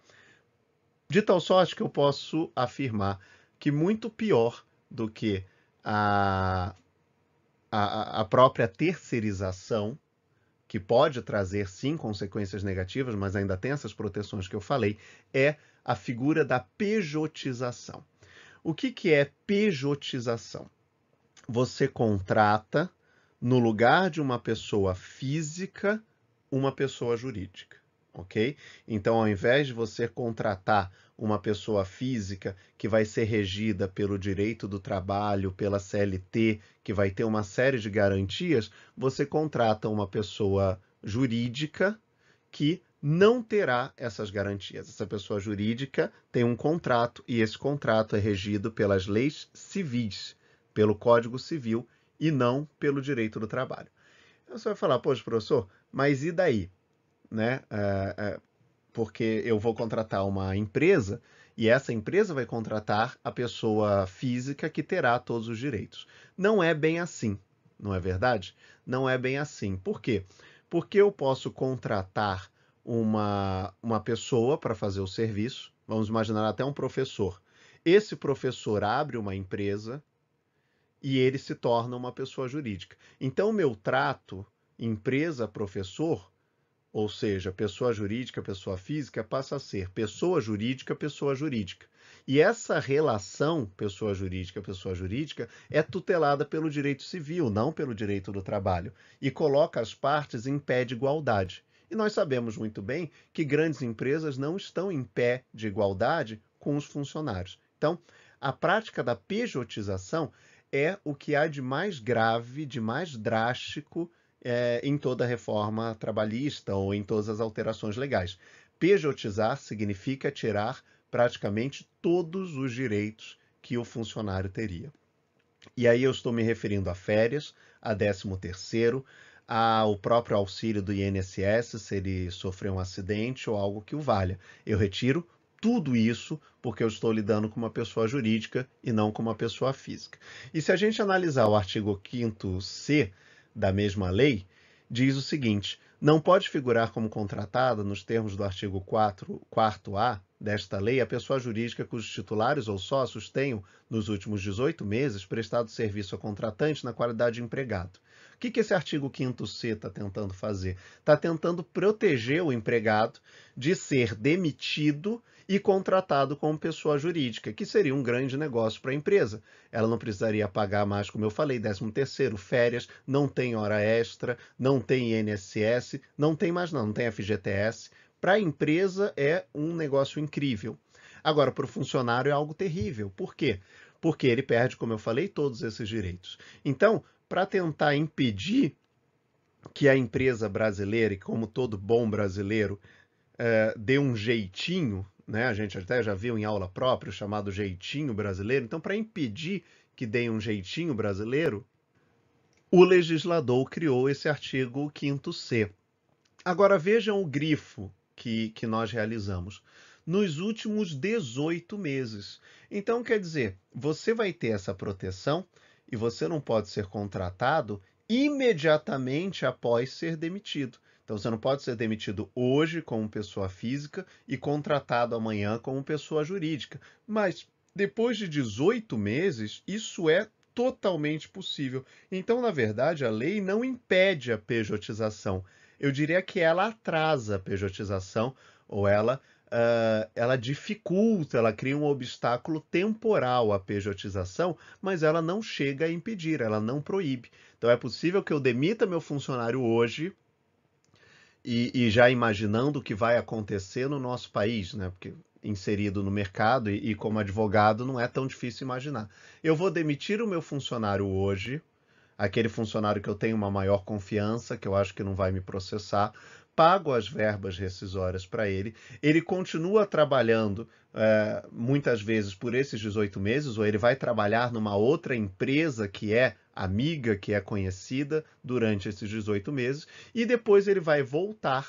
Speaker 1: De tal sorte que eu posso afirmar que muito pior do que a, a própria terceirização, que pode trazer sim consequências negativas, mas ainda tem essas proteções que eu falei, é a figura da pejotização. O que é pejotização? Você contrata, no lugar de uma pessoa física, uma pessoa jurídica, ok? Então, ao invés de você contratar uma pessoa física que vai ser regida pelo direito do trabalho, pela CLT, que vai ter uma série de garantias, você contrata uma pessoa jurídica que não terá essas garantias. Essa pessoa jurídica tem um contrato e esse contrato é regido pelas leis civis, pelo Código Civil e não pelo direito do trabalho. Você vai falar, poxa, professor, mas e daí? Né? Porque eu vou contratar uma empresa e essa empresa vai contratar a pessoa física que terá todos os direitos. Não é bem assim, não é verdade? Não é bem assim. Por quê? Porque eu posso contratar uma pessoa para fazer o serviço, vamos imaginar até um professor. Esse professor abre uma empresa e ele se torna uma pessoa jurídica. Então, meu trato empresa-professor, ou seja, pessoa jurídica, pessoa física, passa a ser pessoa jurídica, pessoa jurídica. E essa relação pessoa jurídica, é tutelada pelo direito civil, não pelo direito do trabalho, e coloca as partes em pé de igualdade. E nós sabemos muito bem que grandes empresas não estão em pé de igualdade com os funcionários. Então, a prática da pejotização é o que há de mais grave, de mais drástico em toda a reforma trabalhista ou em todas as alterações legais. Pejotizar significa tirar praticamente todos os direitos que o funcionário teria. E aí eu estou me referindo a férias, a 13º, ao próprio auxílio do INSS se ele sofrer um acidente ou algo que o valha. Eu retiro tudo isso porque eu estou lidando com uma pessoa jurídica e não com uma pessoa física. E se a gente analisar o artigo 5º-C da mesma lei, diz o seguinte: não pode figurar como contratada, nos termos do artigo 4º-A desta lei, a pessoa jurídica cujos titulares ou sócios tenham, nos últimos 18 meses, prestado serviço ao contratante na qualidade de empregado. O que esse artigo 5º-C está tentando fazer? Está tentando proteger o empregado de ser demitido e contratado como pessoa jurídica, que seria um grande negócio para a empresa. Ela não precisaria pagar mais, como eu falei, 13º, férias, não tem hora extra, não tem INSS, não tem mais não tem FGTS. Para a empresa é um negócio incrível. Agora, para o funcionário é algo terrível. Por quê? Porque ele perde, como eu falei, todos esses direitos. Então, para tentar impedir que a empresa brasileira, e como todo bom brasileiro, dê um jeitinho, né? A gente até já viu em aula própria o chamado jeitinho brasileiro. Então, para impedir que dê um jeitinho brasileiro, o legislador criou esse artigo 5º-C. Agora vejam o grifo que nós realizamos. Nos últimos 18 meses. Então, quer dizer, você vai ter essa proteção e você não pode ser contratado imediatamente após ser demitido. Então, você não pode ser demitido hoje como pessoa física e contratado amanhã como pessoa jurídica. Mas, depois de 18 meses, isso é totalmente possível. Então, na verdade, a lei não impede a pejotização. Eu diria que ela atrasa a pejotização ou ela dificulta, ela cria um obstáculo temporal à pejotização, mas ela não chega a impedir, ela não proíbe. Então é possível que eu demita meu funcionário hoje e já imaginando o que vai acontecer no nosso país, né? Porque inserido no mercado e como advogado não é tão difícil imaginar. Eu vou demitir o meu funcionário hoje, aquele funcionário que eu tenho uma maior confiança, que eu acho que não vai me processar, pago as verbas rescisórias para ele, ele continua trabalhando muitas vezes por esses 18 meses, ou ele vai trabalhar numa outra empresa que é amiga, que é conhecida durante esses 18 meses, e depois ele vai voltar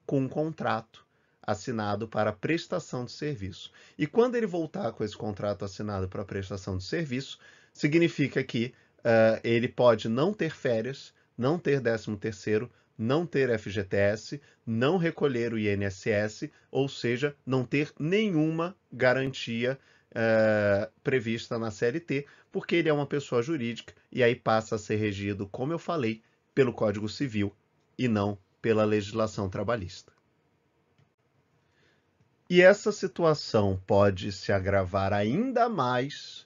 Speaker 1: com um contrato assinado para prestação de serviço. E quando ele voltar com esse contrato assinado para prestação de serviço, significa que ele pode não ter férias, não ter 13º, não ter FGTS, não recolher o INSS, ou seja, não ter nenhuma garantia prevista na CLT, porque ele é uma pessoa jurídica e aí passa a ser regido, como eu falei, pelo Código Civil e não pela legislação trabalhista. E essa situação pode se agravar ainda mais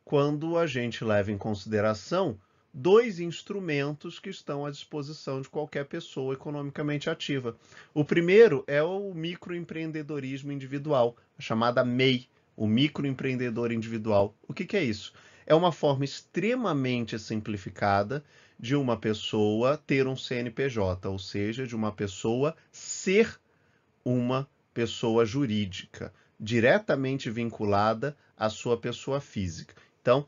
Speaker 1: quando a gente leva em consideração dois instrumentos que estão à disposição de qualquer pessoa economicamente ativa. O primeiro é o microempreendedorismo individual, a chamada MEI, o microempreendedor individual. O que é isso? É uma forma extremamente simplificada de uma pessoa ter um CNPJ, ou seja, de uma pessoa ser uma pessoa jurídica, diretamente vinculada à sua pessoa física. Então,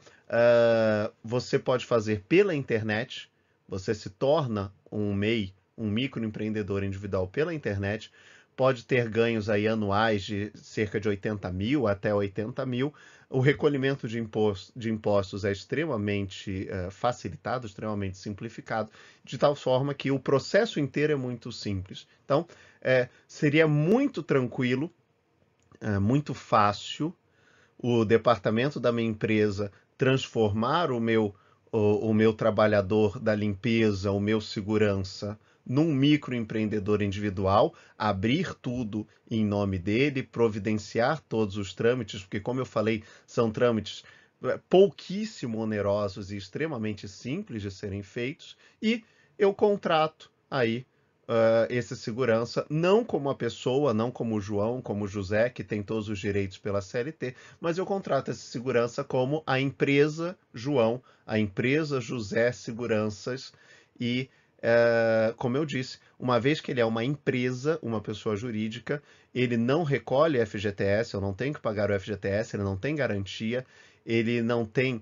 Speaker 1: você pode fazer pela internet, você se torna um MEI, um microempreendedor individual pela internet, pode ter ganhos aí anuais de cerca de 80 mil até 80 mil. O recolhimento de impostos é extremamente facilitado, extremamente simplificado, de tal forma que o processo inteiro é muito simples. Então, seria muito tranquilo, muito fácil, o departamento da minha empresa transformar o meu trabalhador da limpeza, o meu segurança, num microempreendedor individual, abrir tudo em nome dele, providenciar todos os trâmites, porque, como eu falei, são trâmites pouquíssimo onerosos e extremamente simples de serem feitos, e eu contrato aí esse segurança, não como a pessoa, não como o João, como o José, que tem todos os direitos pela CLT, mas eu contrato esse segurança como a empresa João, a empresa José Seguranças, e, como eu disse, uma vez que ele é uma empresa, uma pessoa jurídica, ele não recolhe FGTS, eu não tenho que pagar o FGTS, ele não tem garantia, ele não tem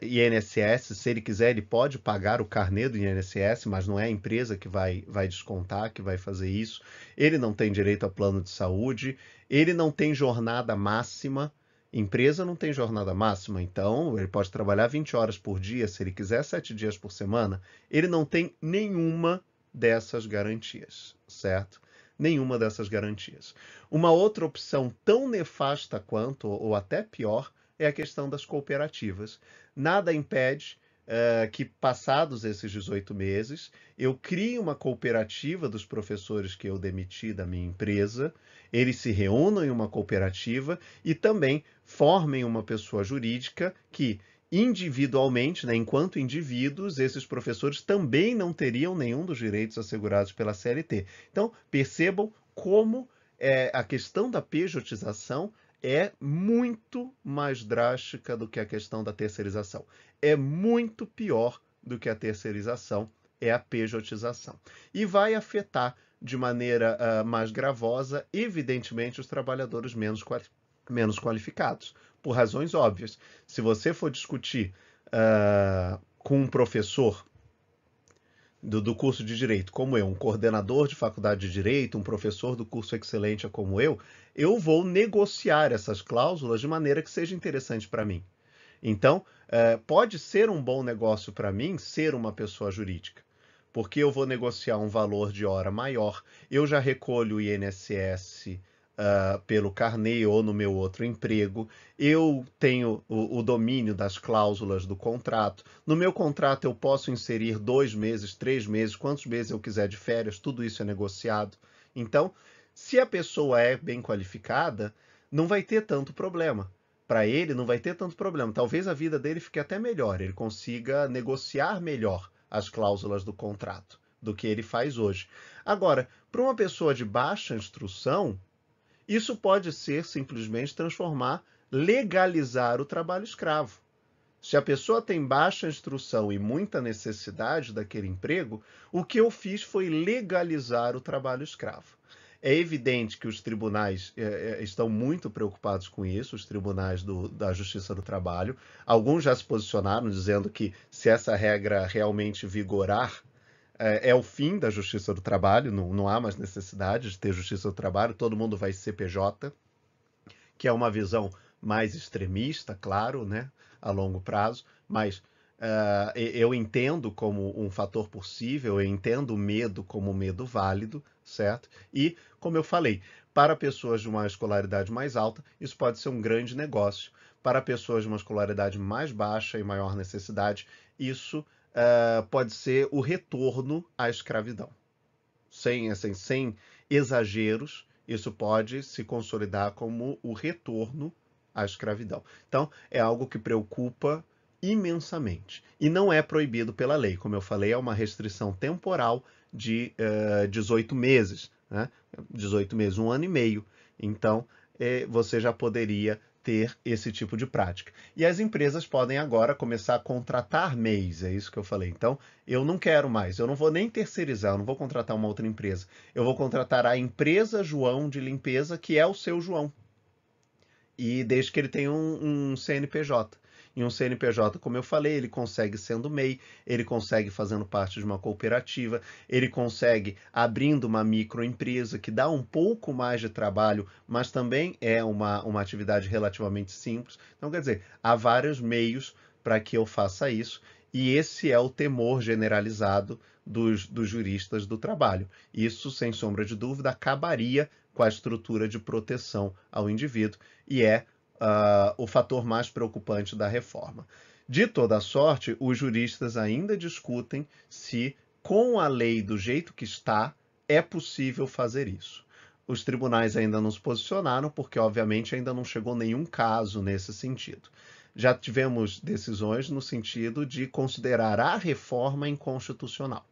Speaker 1: INSS, se ele quiser, ele pode pagar o carnê do INSS, mas não é a empresa que vai descontar, que vai fazer isso. Ele não tem direito a plano de saúde, ele não tem jornada máxima. Empresa não tem jornada máxima, então ele pode trabalhar 20 horas por dia, se ele quiser 7 dias por semana. Ele não tem nenhuma dessas garantias, certo? Nenhuma dessas garantias. Uma outra opção tão nefasta quanto, ou até pior, é a questão das cooperativas. Nada impede que, passados esses 18 meses, eu crie uma cooperativa dos professores que eu demiti da minha empresa, eles se reúnam em uma cooperativa e também formem uma pessoa jurídica que, individualmente, né, enquanto indivíduos, esses professores também não teriam nenhum dos direitos assegurados pela CLT. Então, percebam como a questão da pejotização é muito mais drástica do que a questão da terceirização. É muito pior do que a terceirização, é a pejotização. E vai afetar de maneira mais gravosa, evidentemente, os trabalhadores menos qualificados, por razões óbvias. Se você for discutir com um professor do curso de Direito, como eu, um coordenador de faculdade de Direito, um professor do curso Excelência como eu vou negociar essas cláusulas de maneira que seja interessante para mim. Então, pode ser um bom negócio para mim ser uma pessoa jurídica, porque eu vou negociar um valor de hora maior, eu já recolho o INSS pelo carnê ou no meu outro emprego, eu tenho o domínio das cláusulas do contrato. No meu contrato eu posso inserir 2 meses, 3 meses, quantos meses eu quiser de férias, tudo isso é negociado. Então, se a pessoa é bem qualificada, não vai ter tanto problema. Para ele, não vai ter tanto problema. Talvez a vida dele fique até melhor, ele consiga negociar melhor as cláusulas do contrato do que ele faz hoje. Agora, para uma pessoa de baixa instrução, isso pode ser simplesmente legalizar o trabalho escravo. Se a pessoa tem baixa instrução e muita necessidade daquele emprego, o que eu fiz foi legalizar o trabalho escravo. É evidente que os tribunais estão muito preocupados com isso, os tribunais da Justiça do Trabalho. Alguns já se posicionaram dizendo que se essa regra realmente vigorar, é o fim da Justiça do Trabalho, não há mais necessidade de ter Justiça do Trabalho, todo mundo vai ser PJ, que é uma visão mais extremista, claro, né, a longo prazo, mas eu entendo como um fator possível, eu entendo o medo como um medo válido, certo? E, como eu falei, para pessoas de uma escolaridade mais alta, isso pode ser um grande negócio. Para pessoas de uma escolaridade mais baixa e maior necessidade, isso pode ser o retorno à escravidão. Sem exageros, isso pode se consolidar como o retorno à escravidão. Então, é algo que preocupa imensamente. E não é proibido pela lei. Como eu falei, é uma restrição temporal de 18 meses. Né? 18 meses, 1 ano e meio. Então, você já poderia ter esse tipo de prática. E as empresas podem agora começar a contratar MEIs, é isso que eu falei. Então, eu não quero mais, eu não vou nem terceirizar, eu não vou contratar uma outra empresa. Eu vou contratar a empresa João de limpeza, que é o seu João. E desde que ele tenha um CNPJ. E um CNPJ, como eu falei, ele consegue sendo MEI, ele consegue fazendo parte de uma cooperativa, ele consegue abrindo uma microempresa que dá um pouco mais de trabalho, mas também é uma atividade relativamente simples. Então, quer dizer, há vários meios para que eu faça isso, e esse é o temor generalizado dos juristas do trabalho. Isso, sem sombra de dúvida, acabaria com a estrutura de proteção ao indivíduo e é o fator mais preocupante da reforma. De toda sorte, os juristas ainda discutem se, com a lei do jeito que está, é possível fazer isso. Os tribunais ainda não se posicionaram, porque, obviamente, ainda não chegou nenhum caso nesse sentido. Já tivemos decisões no sentido de considerar a reforma inconstitucional.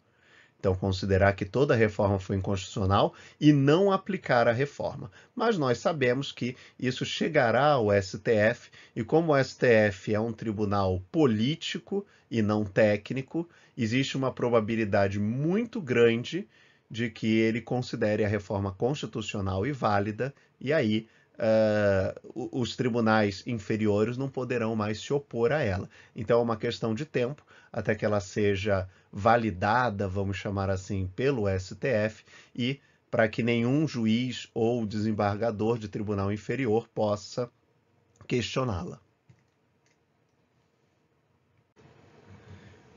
Speaker 1: Então, considerar que toda reforma foi inconstitucional e não aplicar a reforma. Mas nós sabemos que isso chegará ao STF, e como o STF é um tribunal político e não técnico, existe uma probabilidade muito grande de que ele considere a reforma constitucional e válida, e aí os tribunais inferiores não poderão mais se opor a ela. Então, é uma questão de tempo até que ela seja validada, vamos chamar assim, pelo STF e para que nenhum juiz ou desembargador de tribunal inferior possa questioná-la.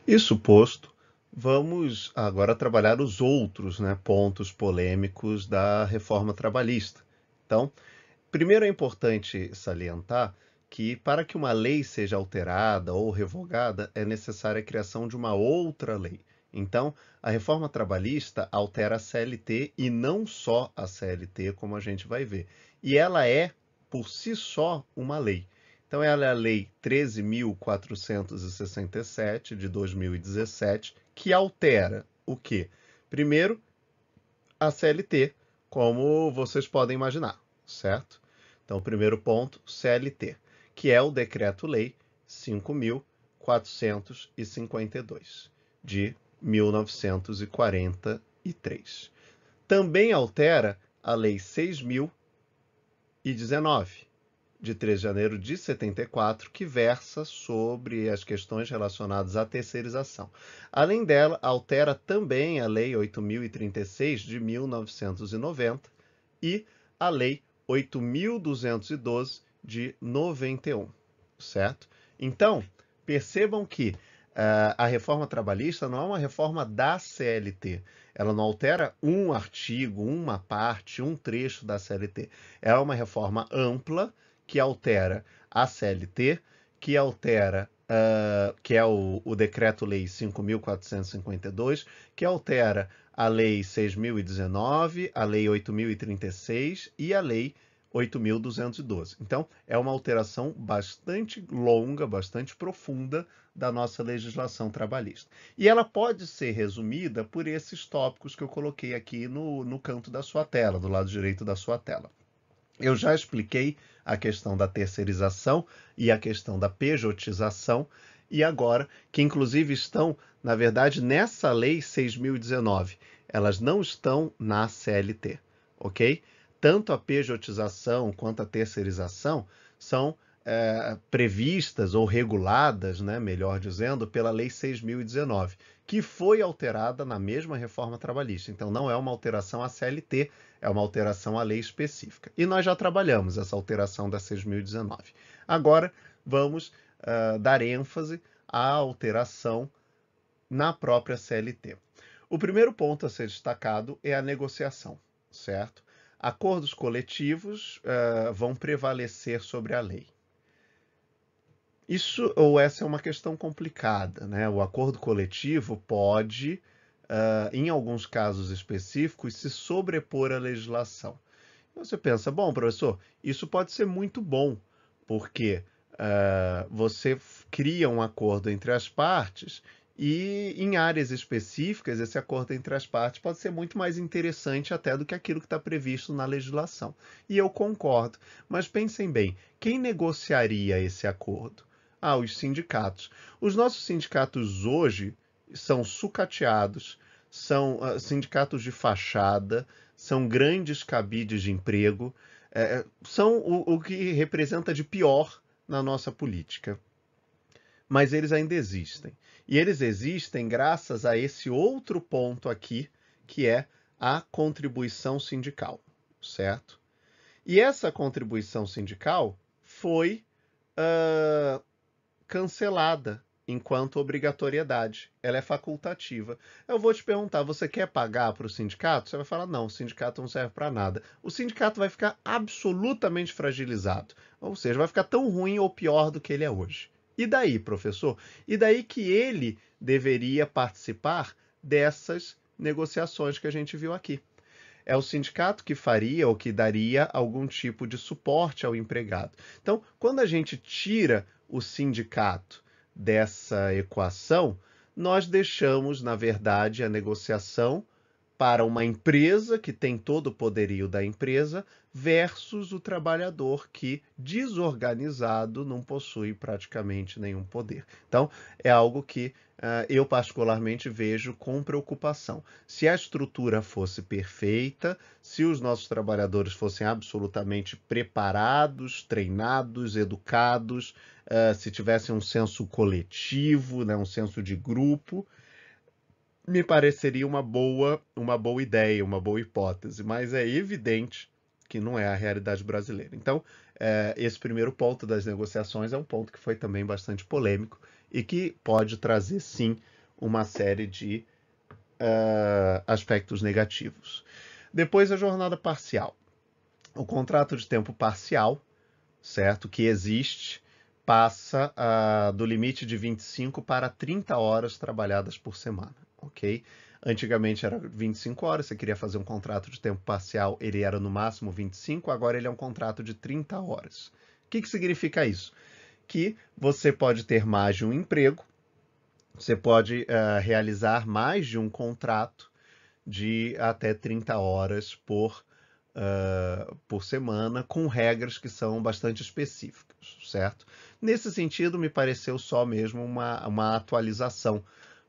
Speaker 1: Isso posto, vamos agora trabalhar os outros, né, pontos polêmicos da reforma trabalhista. Então, primeiro é importante salientar que para que uma lei seja alterada ou revogada, é necessária a criação de uma outra lei. Então, a reforma trabalhista altera a CLT e não só a CLT, como a gente vai ver. E ela é, por si só, uma lei. Então, ela é a Lei 13.467, de 2017, que altera o quê? Primeiro, a CLT, como vocês podem imaginar, certo? Então, o primeiro ponto, CLT, que é o Decreto-Lei 5.452, de 1943. Também altera a Lei 6.019, de 3 de janeiro de 74, que versa sobre as questões relacionadas à terceirização. Além dela, altera também a Lei 8.036, de 1990, e a Lei 8.212, de 91, certo? Então, percebam que a reforma trabalhista não é uma reforma da CLT. Ela não altera um artigo, uma parte, um trecho da CLT. É uma reforma ampla que altera a CLT, que altera, que é o Decreto-Lei 5.452, que altera a Lei 6.019, a Lei 8.036 e a Lei 8.212. Então, é uma alteração bastante longa, bastante profunda da nossa legislação trabalhista. E ela pode ser resumida por esses tópicos que eu coloquei aqui no canto da sua tela, do lado direito da sua tela. Eu já expliquei a questão da terceirização e a questão da pejotização, e agora, que inclusive estão, na verdade, nessa lei 6.019, elas não estão na CLT, ok? Tanto a pejotização quanto a terceirização são previstas ou reguladas, né, melhor dizendo, pela Lei 6.019, que foi alterada na mesma reforma trabalhista. Então, não é uma alteração à CLT, é uma alteração à lei específica. E nós já trabalhamos essa alteração da 6.019. Agora, vamos dar ênfase à alteração na própria CLT. O primeiro ponto a ser destacado é a negociação, certo? Acordos coletivos vão prevalecer sobre a lei. Isso ou essa é uma questão complicada, né? O acordo coletivo pode, em alguns casos específicos, se sobrepor à legislação. Você pensa, bom, professor, isso pode ser muito bom, porque você cria um acordo entre as partes e em áreas específicas esse acordo entre as partes pode ser muito mais interessante até do que aquilo que está previsto na legislação. E eu concordo, mas pensem bem, quem negociaria esse acordo? Ah, os sindicatos. Os nossos sindicatos hoje são sucateados, são sindicatos de fachada, são grandes cabides de emprego, são o que representa de pior na nossa política. Mas eles ainda existem. E eles existem graças a esse outro ponto aqui, que é a contribuição sindical, certo? E essa contribuição sindical foi cancelada enquanto obrigatoriedade. Ela é facultativa. Eu vou te perguntar, você quer pagar para o sindicato? Você vai falar, não, o sindicato não serve para nada. O sindicato vai ficar absolutamente fragilizado. Ou seja, vai ficar tão ruim ou pior do que ele é hoje. E daí, professor? E daí que ele deveria participar dessas negociações que a gente viu aqui. É o sindicato que faria ou que daria algum tipo de suporte ao empregado. Então, quando a gente tira o sindicato dessa equação, nós deixamos, na verdade, a negociação para uma empresa que tem todo o poderio da empresa versus o trabalhador que, desorganizado, não possui praticamente nenhum poder. Então, é algo que eu particularmente vejo com preocupação. Se a estrutura fosse perfeita, se os nossos trabalhadores fossem absolutamente preparados, treinados, educados, se tivessem um senso coletivo, né, um senso de grupo, me pareceria uma boa ideia, uma boa hipótese, mas é evidente que não é a realidade brasileira. Então, esse primeiro ponto das negociações é um ponto que foi também bastante polêmico e que pode trazer, sim, uma série de aspectos negativos. Depois, a jornada parcial. O contrato de tempo parcial, certo, que existe, passa do limite de 25 para 30 horas trabalhadas por semana, ok? Antigamente era 25 horas, você queria fazer um contrato de tempo parcial, ele era no máximo 25, agora ele é um contrato de 30 horas. O que significa isso? Que você pode ter mais de um emprego, você pode realizar mais de um contrato de até 30 horas por semana, com regras que são bastante específicas, certo? Nesse sentido, me pareceu só mesmo uma atualização,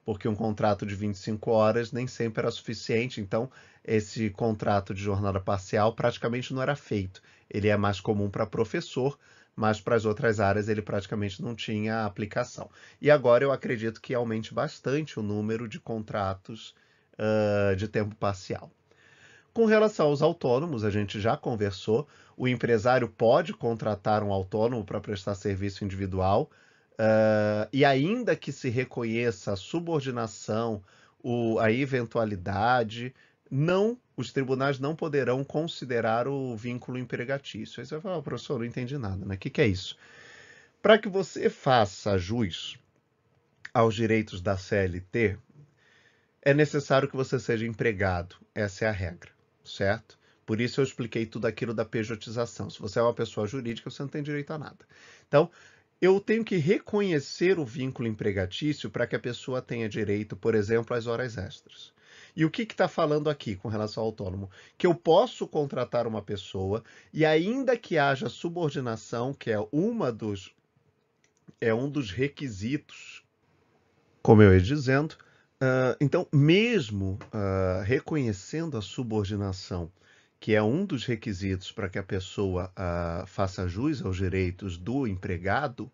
Speaker 1: porque um contrato de 25 horas nem sempre era suficiente, então esse contrato de jornada parcial praticamente não era feito. Ele é mais comum para professor, mas para as outras áreas ele praticamente não tinha aplicação. E agora eu acredito que aumente bastante o número de contratos de tempo parcial. Com relação aos autônomos, a gente já conversou, o empresário pode contratar um autônomo para prestar serviço individual, e ainda que se reconheça a subordinação, a eventualidade, os tribunais não poderão considerar o vínculo empregatício. Aí você vai falar, professor, não entendi nada, né? O que é isso? Para que você faça jus aos direitos da CLT, é necessário que você seja empregado. Essa é a regra, certo? Por isso eu expliquei tudo aquilo da pejotização. Se você é uma pessoa jurídica, você não tem direito a nada. Então, eu tenho que reconhecer o vínculo empregatício para que a pessoa tenha direito, por exemplo, às horas extras. E o que está falando aqui com relação ao autônomo? Que eu posso contratar uma pessoa e ainda que haja subordinação, que é um dos requisitos, como eu ia dizendo, então, mesmo reconhecendo a subordinação, que é um dos requisitos para que a pessoa faça jus aos direitos do empregado,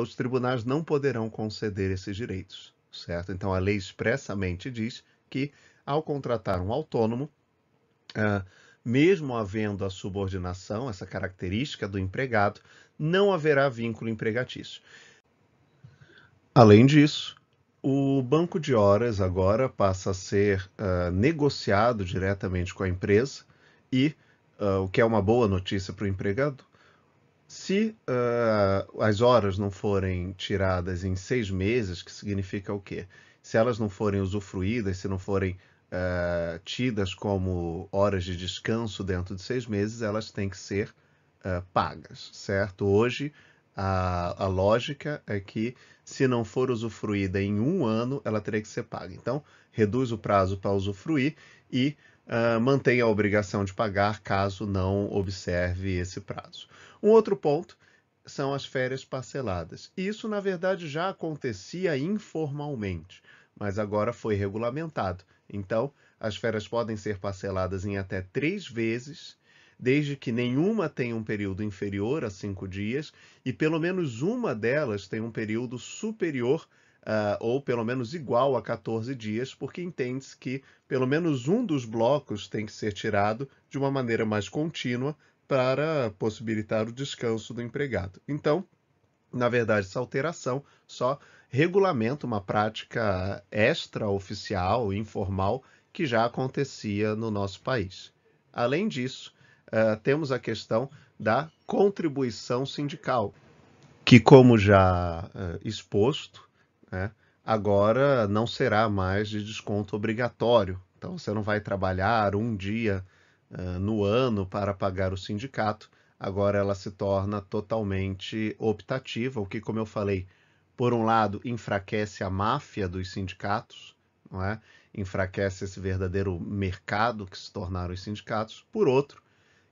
Speaker 1: os tribunais não poderão conceder esses direitos, certo? Então, a lei expressamente diz que, ao contratar um autônomo, mesmo havendo a subordinação, essa característica do empregado, não haverá vínculo empregatício. Além disso, o banco de horas agora passa a ser negociado diretamente com a empresa e, o que é uma boa notícia para o empregado, se as horas não forem tiradas em 6 meses, que significa o quê? Se elas não forem usufruídas, se não forem tidas como horas de descanso dentro de 6 meses, elas têm que ser pagas, certo? Hoje, a lógica é que, se não for usufruída em 1 ano, ela teria que ser paga. Então, reduz o prazo para usufruir e mantém a obrigação de pagar caso não observe esse prazo. Um outro ponto são as férias parceladas. Isso, na verdade, já acontecia informalmente, mas agora foi regulamentado. Então, as férias podem ser parceladas em até 3 vezes, desde que nenhuma tenha um período inferior a 5 dias e pelo menos uma delas tenha um período superior ou pelo menos igual a 14 dias, porque entende-se que pelo menos um dos blocos tem que ser tirado de uma maneira mais contínua para possibilitar o descanso do empregado. Então, na verdade, essa alteração só regulamenta uma prática extraoficial, informal, que já acontecia no nosso país. Além disso, temos a questão da contribuição sindical, que, como já exposto, né, agora não será mais de desconto obrigatório. Então, você não vai trabalhar um dia no ano para pagar o sindicato. Agora ela se torna totalmente optativa, o que, como eu falei, por um lado, enfraquece a máfia dos sindicatos, não é? Enfraquece esse verdadeiro mercado que se tornaram os sindicatos. Por outro,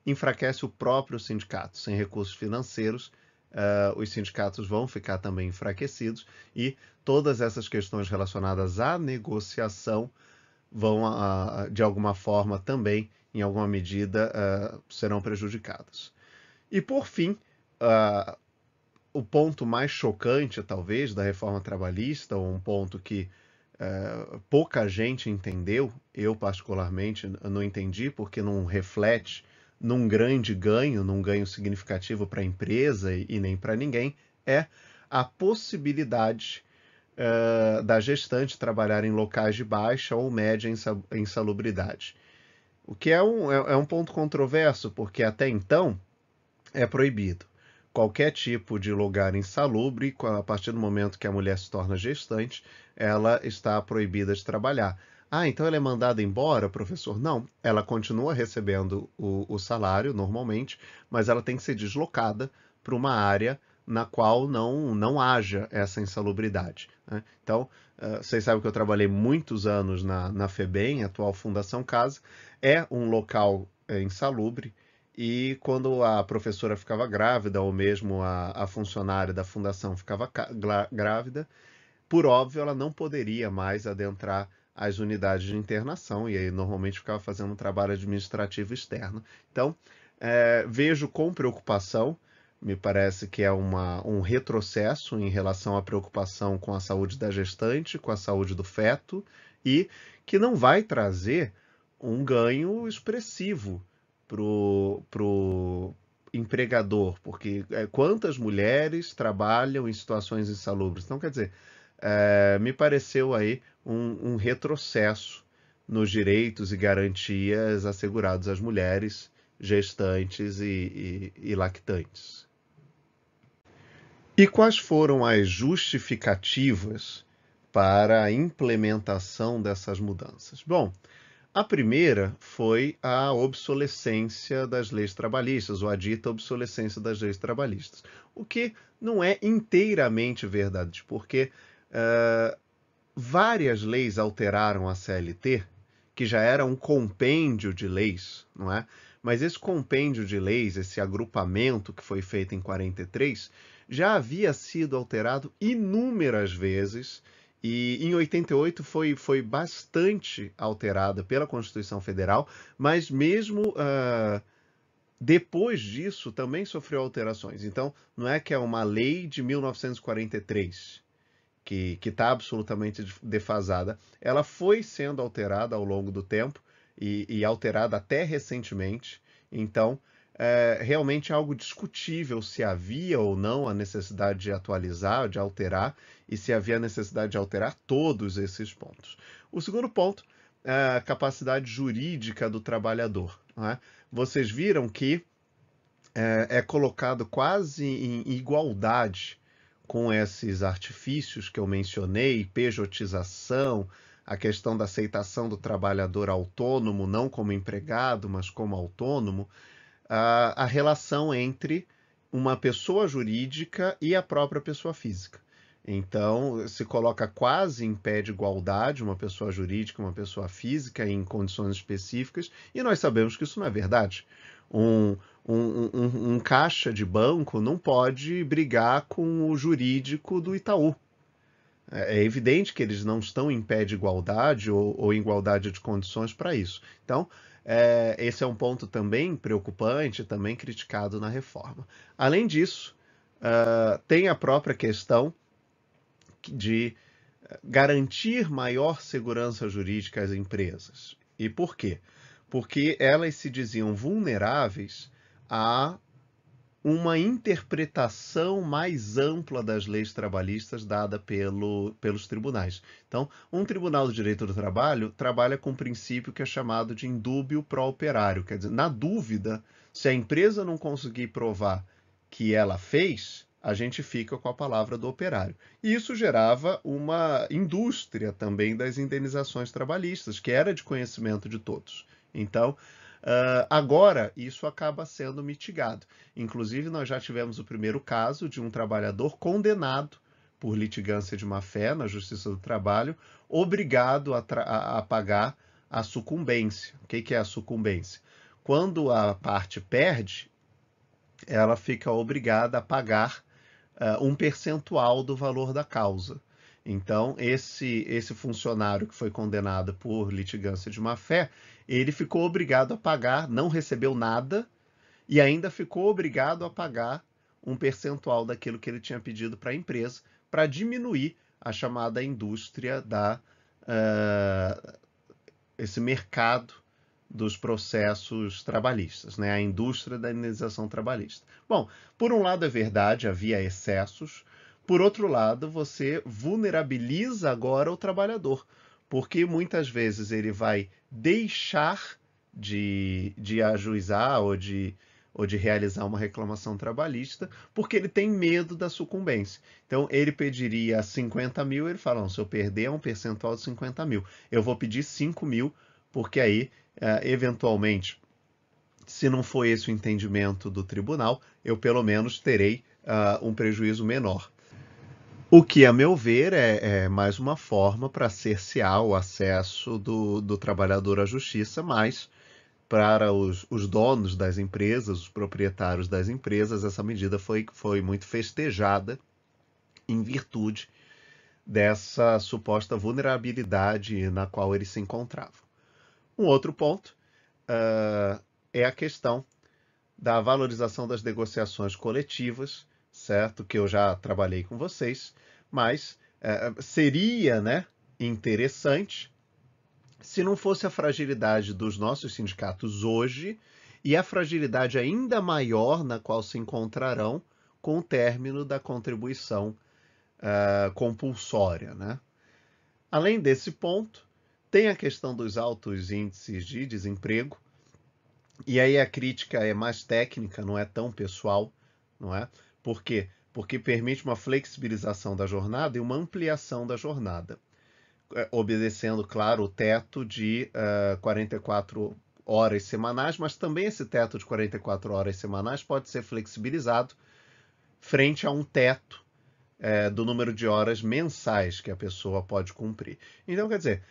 Speaker 1: enfraquece o próprio sindicato. Sem recursos financeiros, os sindicatos vão ficar também enfraquecidos e todas essas questões relacionadas à negociação vão, de alguma forma, também, em alguma medida, serão prejudicadas. E, por fim, o ponto mais chocante, talvez, da reforma trabalhista, ou um ponto que pouca gente entendeu, eu particularmente não entendi, porque não reflete num grande ganho, num ganho significativo para a empresa e nem para ninguém, é a possibilidade da gestante trabalhar em locais de baixa ou média insalubridade. O que é um ponto controverso, porque até então é proibido. Qualquer tipo de lugar insalubre, a partir do momento que a mulher se torna gestante, ela está proibida de trabalhar. Ah, então ela é mandada embora, professor? Não, ela continua recebendo o salário normalmente, mas ela tem que ser deslocada para uma área na qual não haja essa insalubridade, né? Então, vocês sabem que eu trabalhei muitos anos na FEBEM, atual Fundação Casa, é um local insalubre, e quando a professora ficava grávida, ou mesmo a funcionária da fundação ficava grávida, por óbvio, ela não poderia mais adentrar as unidades de internação, e aí normalmente ficava fazendo um trabalho administrativo externo. Então, vejo com preocupação, me parece que é um retrocesso em relação à preocupação com a saúde da gestante, com a saúde do feto, e que não vai trazer um ganho expressivo pro empregador, porque quantas mulheres trabalham em situações insalubres? Então, quer dizer, me pareceu aí um retrocesso nos direitos e garantias assegurados às mulheres gestantes e lactantes. E quais foram as justificativas para a implementação dessas mudanças? Bom, a primeira foi a obsolescência das leis trabalhistas, ou a dita obsolescência das leis trabalhistas, o que não é inteiramente verdade, porque várias leis alteraram a CLT, que já era um compêndio de leis, não é? Mas esse compêndio de leis, esse agrupamento que foi feito em 43, já havia sido alterado inúmeras vezes e em 88 foi bastante alterada pela Constituição Federal, mas mesmo depois disso também sofreu alterações. Então, não é que é uma lei de 1943 que está absolutamente defasada. Ela foi sendo alterada ao longo do tempo e alterada até recentemente. Então, realmente é algo discutível se havia ou não a necessidade de atualizar, de alterar, e se havia a necessidade de alterar todos esses pontos. O segundo ponto é a capacidade jurídica do trabalhador. Não é? Vocês viram que é colocado quase em igualdade com esses artifícios que eu mencionei, pejotização, a questão da aceitação do trabalhador autônomo, não como empregado, mas como autônomo, a relação entre uma pessoa jurídica e a própria pessoa física. Então, se coloca quase em pé de igualdade uma pessoa jurídica e uma pessoa física em condições específicas, e nós sabemos que isso não é verdade. Um, um caixa de banco não pode brigar com o jurídico do Itaú. É evidente que eles não estão em pé de igualdade ou em igualdade de condições para isso. Então, esse é um ponto também preocupante, também criticado na reforma. Além disso, tem a própria questão de garantir maior segurança jurídica às empresas. E por quê? Porque elas se diziam vulneráveis a uma interpretação mais ampla das leis trabalhistas dada pelos tribunais. Então, um tribunal do direito do trabalho trabalha com um princípio que é chamado de indúbio pro operário. Quer dizer, na dúvida, se a empresa não conseguir provar que ela fez, a gente fica com a palavra do operário. E isso gerava uma indústria também das indenizações trabalhistas, que era de conhecimento de todos. Então, agora, isso acaba sendo mitigado. Inclusive, nós já tivemos o primeiro caso de um trabalhador condenado por litigância de má-fé na Justiça do Trabalho, obrigado a pagar a sucumbência. O que é a sucumbência? Quando a parte perde, ela fica obrigada a pagar um percentual do valor da causa. Então, esse funcionário que foi condenado por litigância de má-fé, ele ficou obrigado a pagar, não recebeu nada, e ainda ficou obrigado a pagar um percentual daquilo que ele tinha pedido para a empresa, para diminuir a chamada indústria esse mercado dos processos trabalhistas, né? A indústria da indenização trabalhista. Bom, por um lado é verdade, havia excessos, por outro lado, você vulnerabiliza agora o trabalhador, porque muitas vezes ele vai deixar de ajuizar ou de realizar uma reclamação trabalhista, porque ele tem medo da sucumbência. Então, ele pediria 50 mil, ele fala, não, se eu perder é um percentual de 50 mil. Eu vou pedir 5 mil, porque aí, eventualmente, se não for esse o entendimento do tribunal, eu pelo menos terei um prejuízo menor. O que, a meu ver, é mais uma forma para cercear o acesso do trabalhador à justiça, mas para os donos das empresas, os proprietários das empresas, essa medida foi muito festejada em virtude dessa suposta vulnerabilidade na qual eles se encontravam. Um outro ponto é a questão da valorização das negociações coletivas, certo? Que eu já trabalhei com vocês, mas seria, né, interessante se não fosse a fragilidade dos nossos sindicatos hoje e a fragilidade ainda maior na qual se encontrarão com o término da contribuição compulsória, né? Além desse ponto, tem a questão dos altos índices de desemprego, e aí a crítica é mais técnica, não é tão pessoal, não é? Por quê? Porque permite uma flexibilização da jornada e uma ampliação da jornada, obedecendo, claro, o teto de 44 horas semanais, mas também esse teto de 44 horas semanais pode ser flexibilizado frente a um teto do número de horas mensais que a pessoa pode cumprir. Então, quer dizer,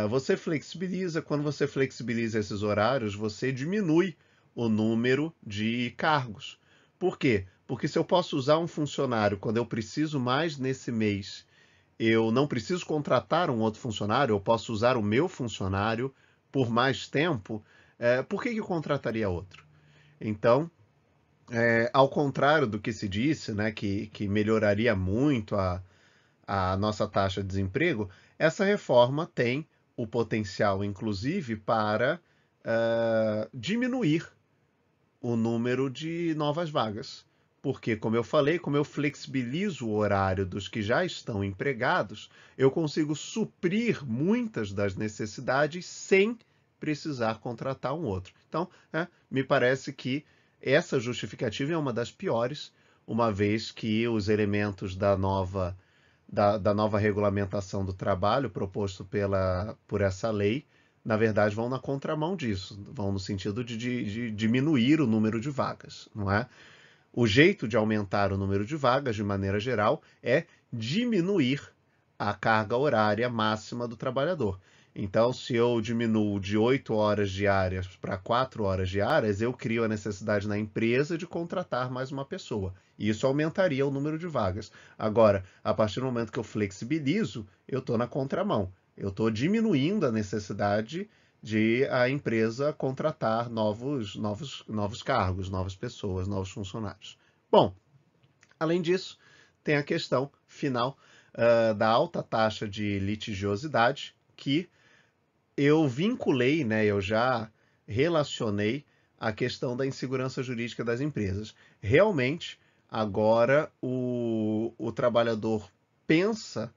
Speaker 1: você flexibiliza, quando você flexibiliza esses horários, você diminui o número de cargos. Por quê? Porque se eu posso usar um funcionário quando eu preciso mais nesse mês, eu não preciso contratar um outro funcionário, eu posso usar o meu funcionário por mais tempo, por que eu contrataria outro? Então, ao contrário do que se disse, né, que melhoraria muito a nossa taxa de desemprego, essa reforma tem o potencial, inclusive, para diminuir o número de novas vagas. Porque, como eu falei, como eu flexibilizo o horário dos que já estão empregados, eu consigo suprir muitas das necessidades sem precisar contratar um outro. Então, me parece que essa justificativa é uma das piores, uma vez que os elementos da nova regulamentação do trabalho proposto por essa lei, na verdade, vão na contramão disso, vão no sentido de diminuir o número de vagas, não é? O jeito de aumentar o número de vagas, de maneira geral, é diminuir a carga horária máxima do trabalhador. Então, se eu diminuo de 8 horas diárias para 4 horas diárias, eu crio a necessidade na empresa de contratar mais uma pessoa. E isso aumentaria o número de vagas. Agora, a partir do momento que eu flexibilizo, eu estou na contramão. Eu estou diminuindo a necessidade de a empresa contratar novos cargos, novas pessoas, novos funcionários. Bom, além disso, tem a questão final da alta taxa de litigiosidade, que eu vinculei, né, eu já relacionei a questão da insegurança jurídica das empresas. Realmente, agora o trabalhador pensa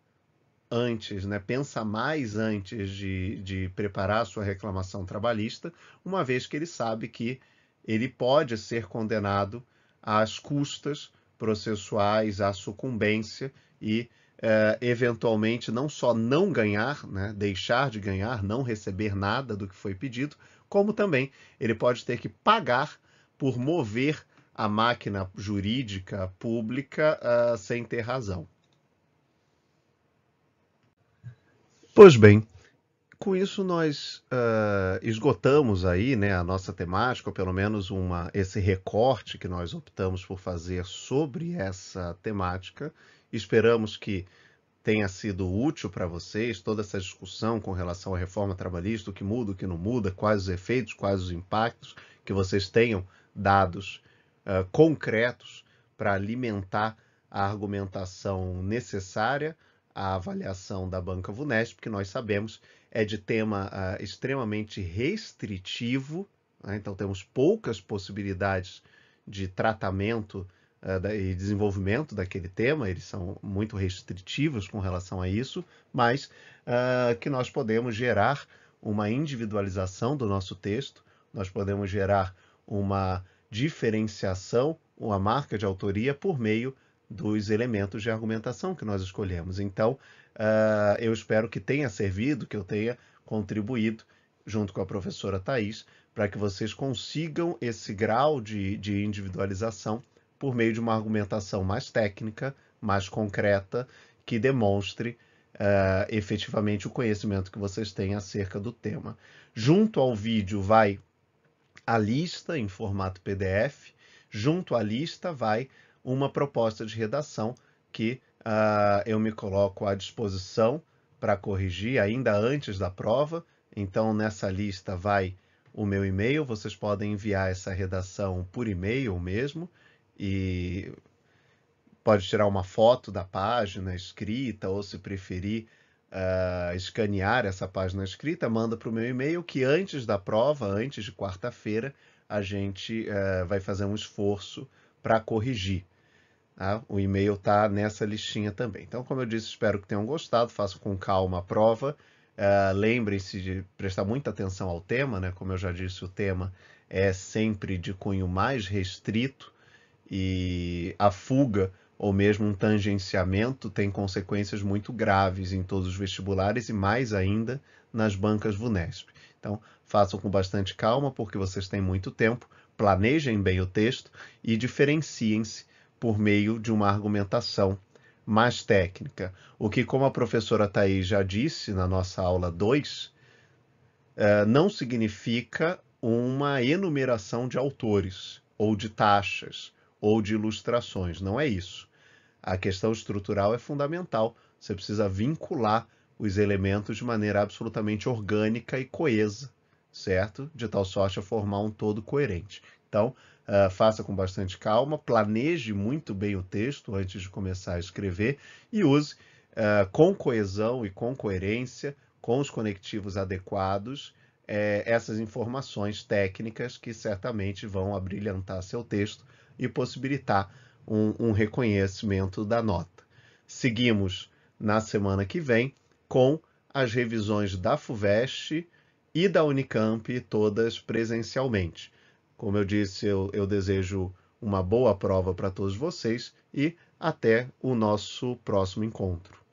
Speaker 1: antes, né, pensa mais antes de preparar a sua reclamação trabalhista, uma vez que ele sabe que ele pode ser condenado às custas processuais, à sucumbência e, eventualmente, não só não ganhar, né, deixar de ganhar, não receber nada do que foi pedido, como também ele pode ter que pagar por mover a máquina jurídica pública sem ter razão. Pois bem, com isso nós esgotamos aí, né, a nossa temática, ou pelo menos esse recorte que nós optamos por fazer sobre essa temática. Esperamos que tenha sido útil para vocês toda essa discussão com relação à reforma trabalhista, o que muda, o que não muda, quais os efeitos, quais os impactos, que vocês tenham dados concretos para alimentar a argumentação necessária à avaliação da Banca Vunesp, que nós sabemos é de tema extremamente restritivo, né? Então temos poucas possibilidades de tratamento e desenvolvimento daquele tema, eles são muito restritivos com relação a isso, mas que nós podemos gerar uma individualização do nosso texto, nós podemos gerar uma diferenciação, uma marca de autoria por meio dos elementos de argumentação que nós escolhemos. Então, eu espero que tenha servido, que eu tenha contribuído, junto com a professora Thais, para que vocês consigam esse grau de individualização por meio de uma argumentação mais técnica, mais concreta, que demonstre efetivamente o conhecimento que vocês têm acerca do tema. Junto ao vídeo vai a lista em formato PDF, junto à lista vai uma proposta de redação que eu me coloco à disposição para corrigir ainda antes da prova. Então, nessa lista vai o meu e-mail, vocês podem enviar essa redação por e-mail mesmo, e pode tirar uma foto da página escrita, ou se preferir, escanear essa página escrita, manda para o meu e-mail, que antes da prova, antes de quarta-feira, a gente vai fazer um esforço para corrigir. Tá? O e-mail está nessa listinha também. Então, como eu disse, espero que tenham gostado, façam com calma a prova. Lembrem-se de prestar muita atenção ao tema, né? Como eu já disse, o tema é sempre de cunho mais restrito, e a fuga ou mesmo um tangenciamento tem consequências muito graves em todos os vestibulares e mais ainda nas bancas Vunesp. Então, façam com bastante calma, porque vocês têm muito tempo, planejem bem o texto e diferenciem-se por meio de uma argumentação mais técnica. O que, como a professora Thaís já disse na nossa aula 2, não significa uma enumeração de autores, ou de taxas, ou de ilustrações. Não é isso. A questão estrutural é fundamental. Você precisa vincular os elementos de maneira absolutamente orgânica e coesa, certo? De tal sorte a formar um todo coerente. Então, faça com bastante calma, planeje muito bem o texto antes de começar a escrever e use com coesão e com coerência, com os conectivos adequados, essas informações técnicas que certamente vão abrilhantar seu texto e possibilitar um reconhecimento da nota. Seguimos na semana que vem com as revisões da FUVEST e da Unicamp, todas presencialmente. Como eu disse, eu desejo uma boa prova para todos vocês e até o nosso próximo encontro.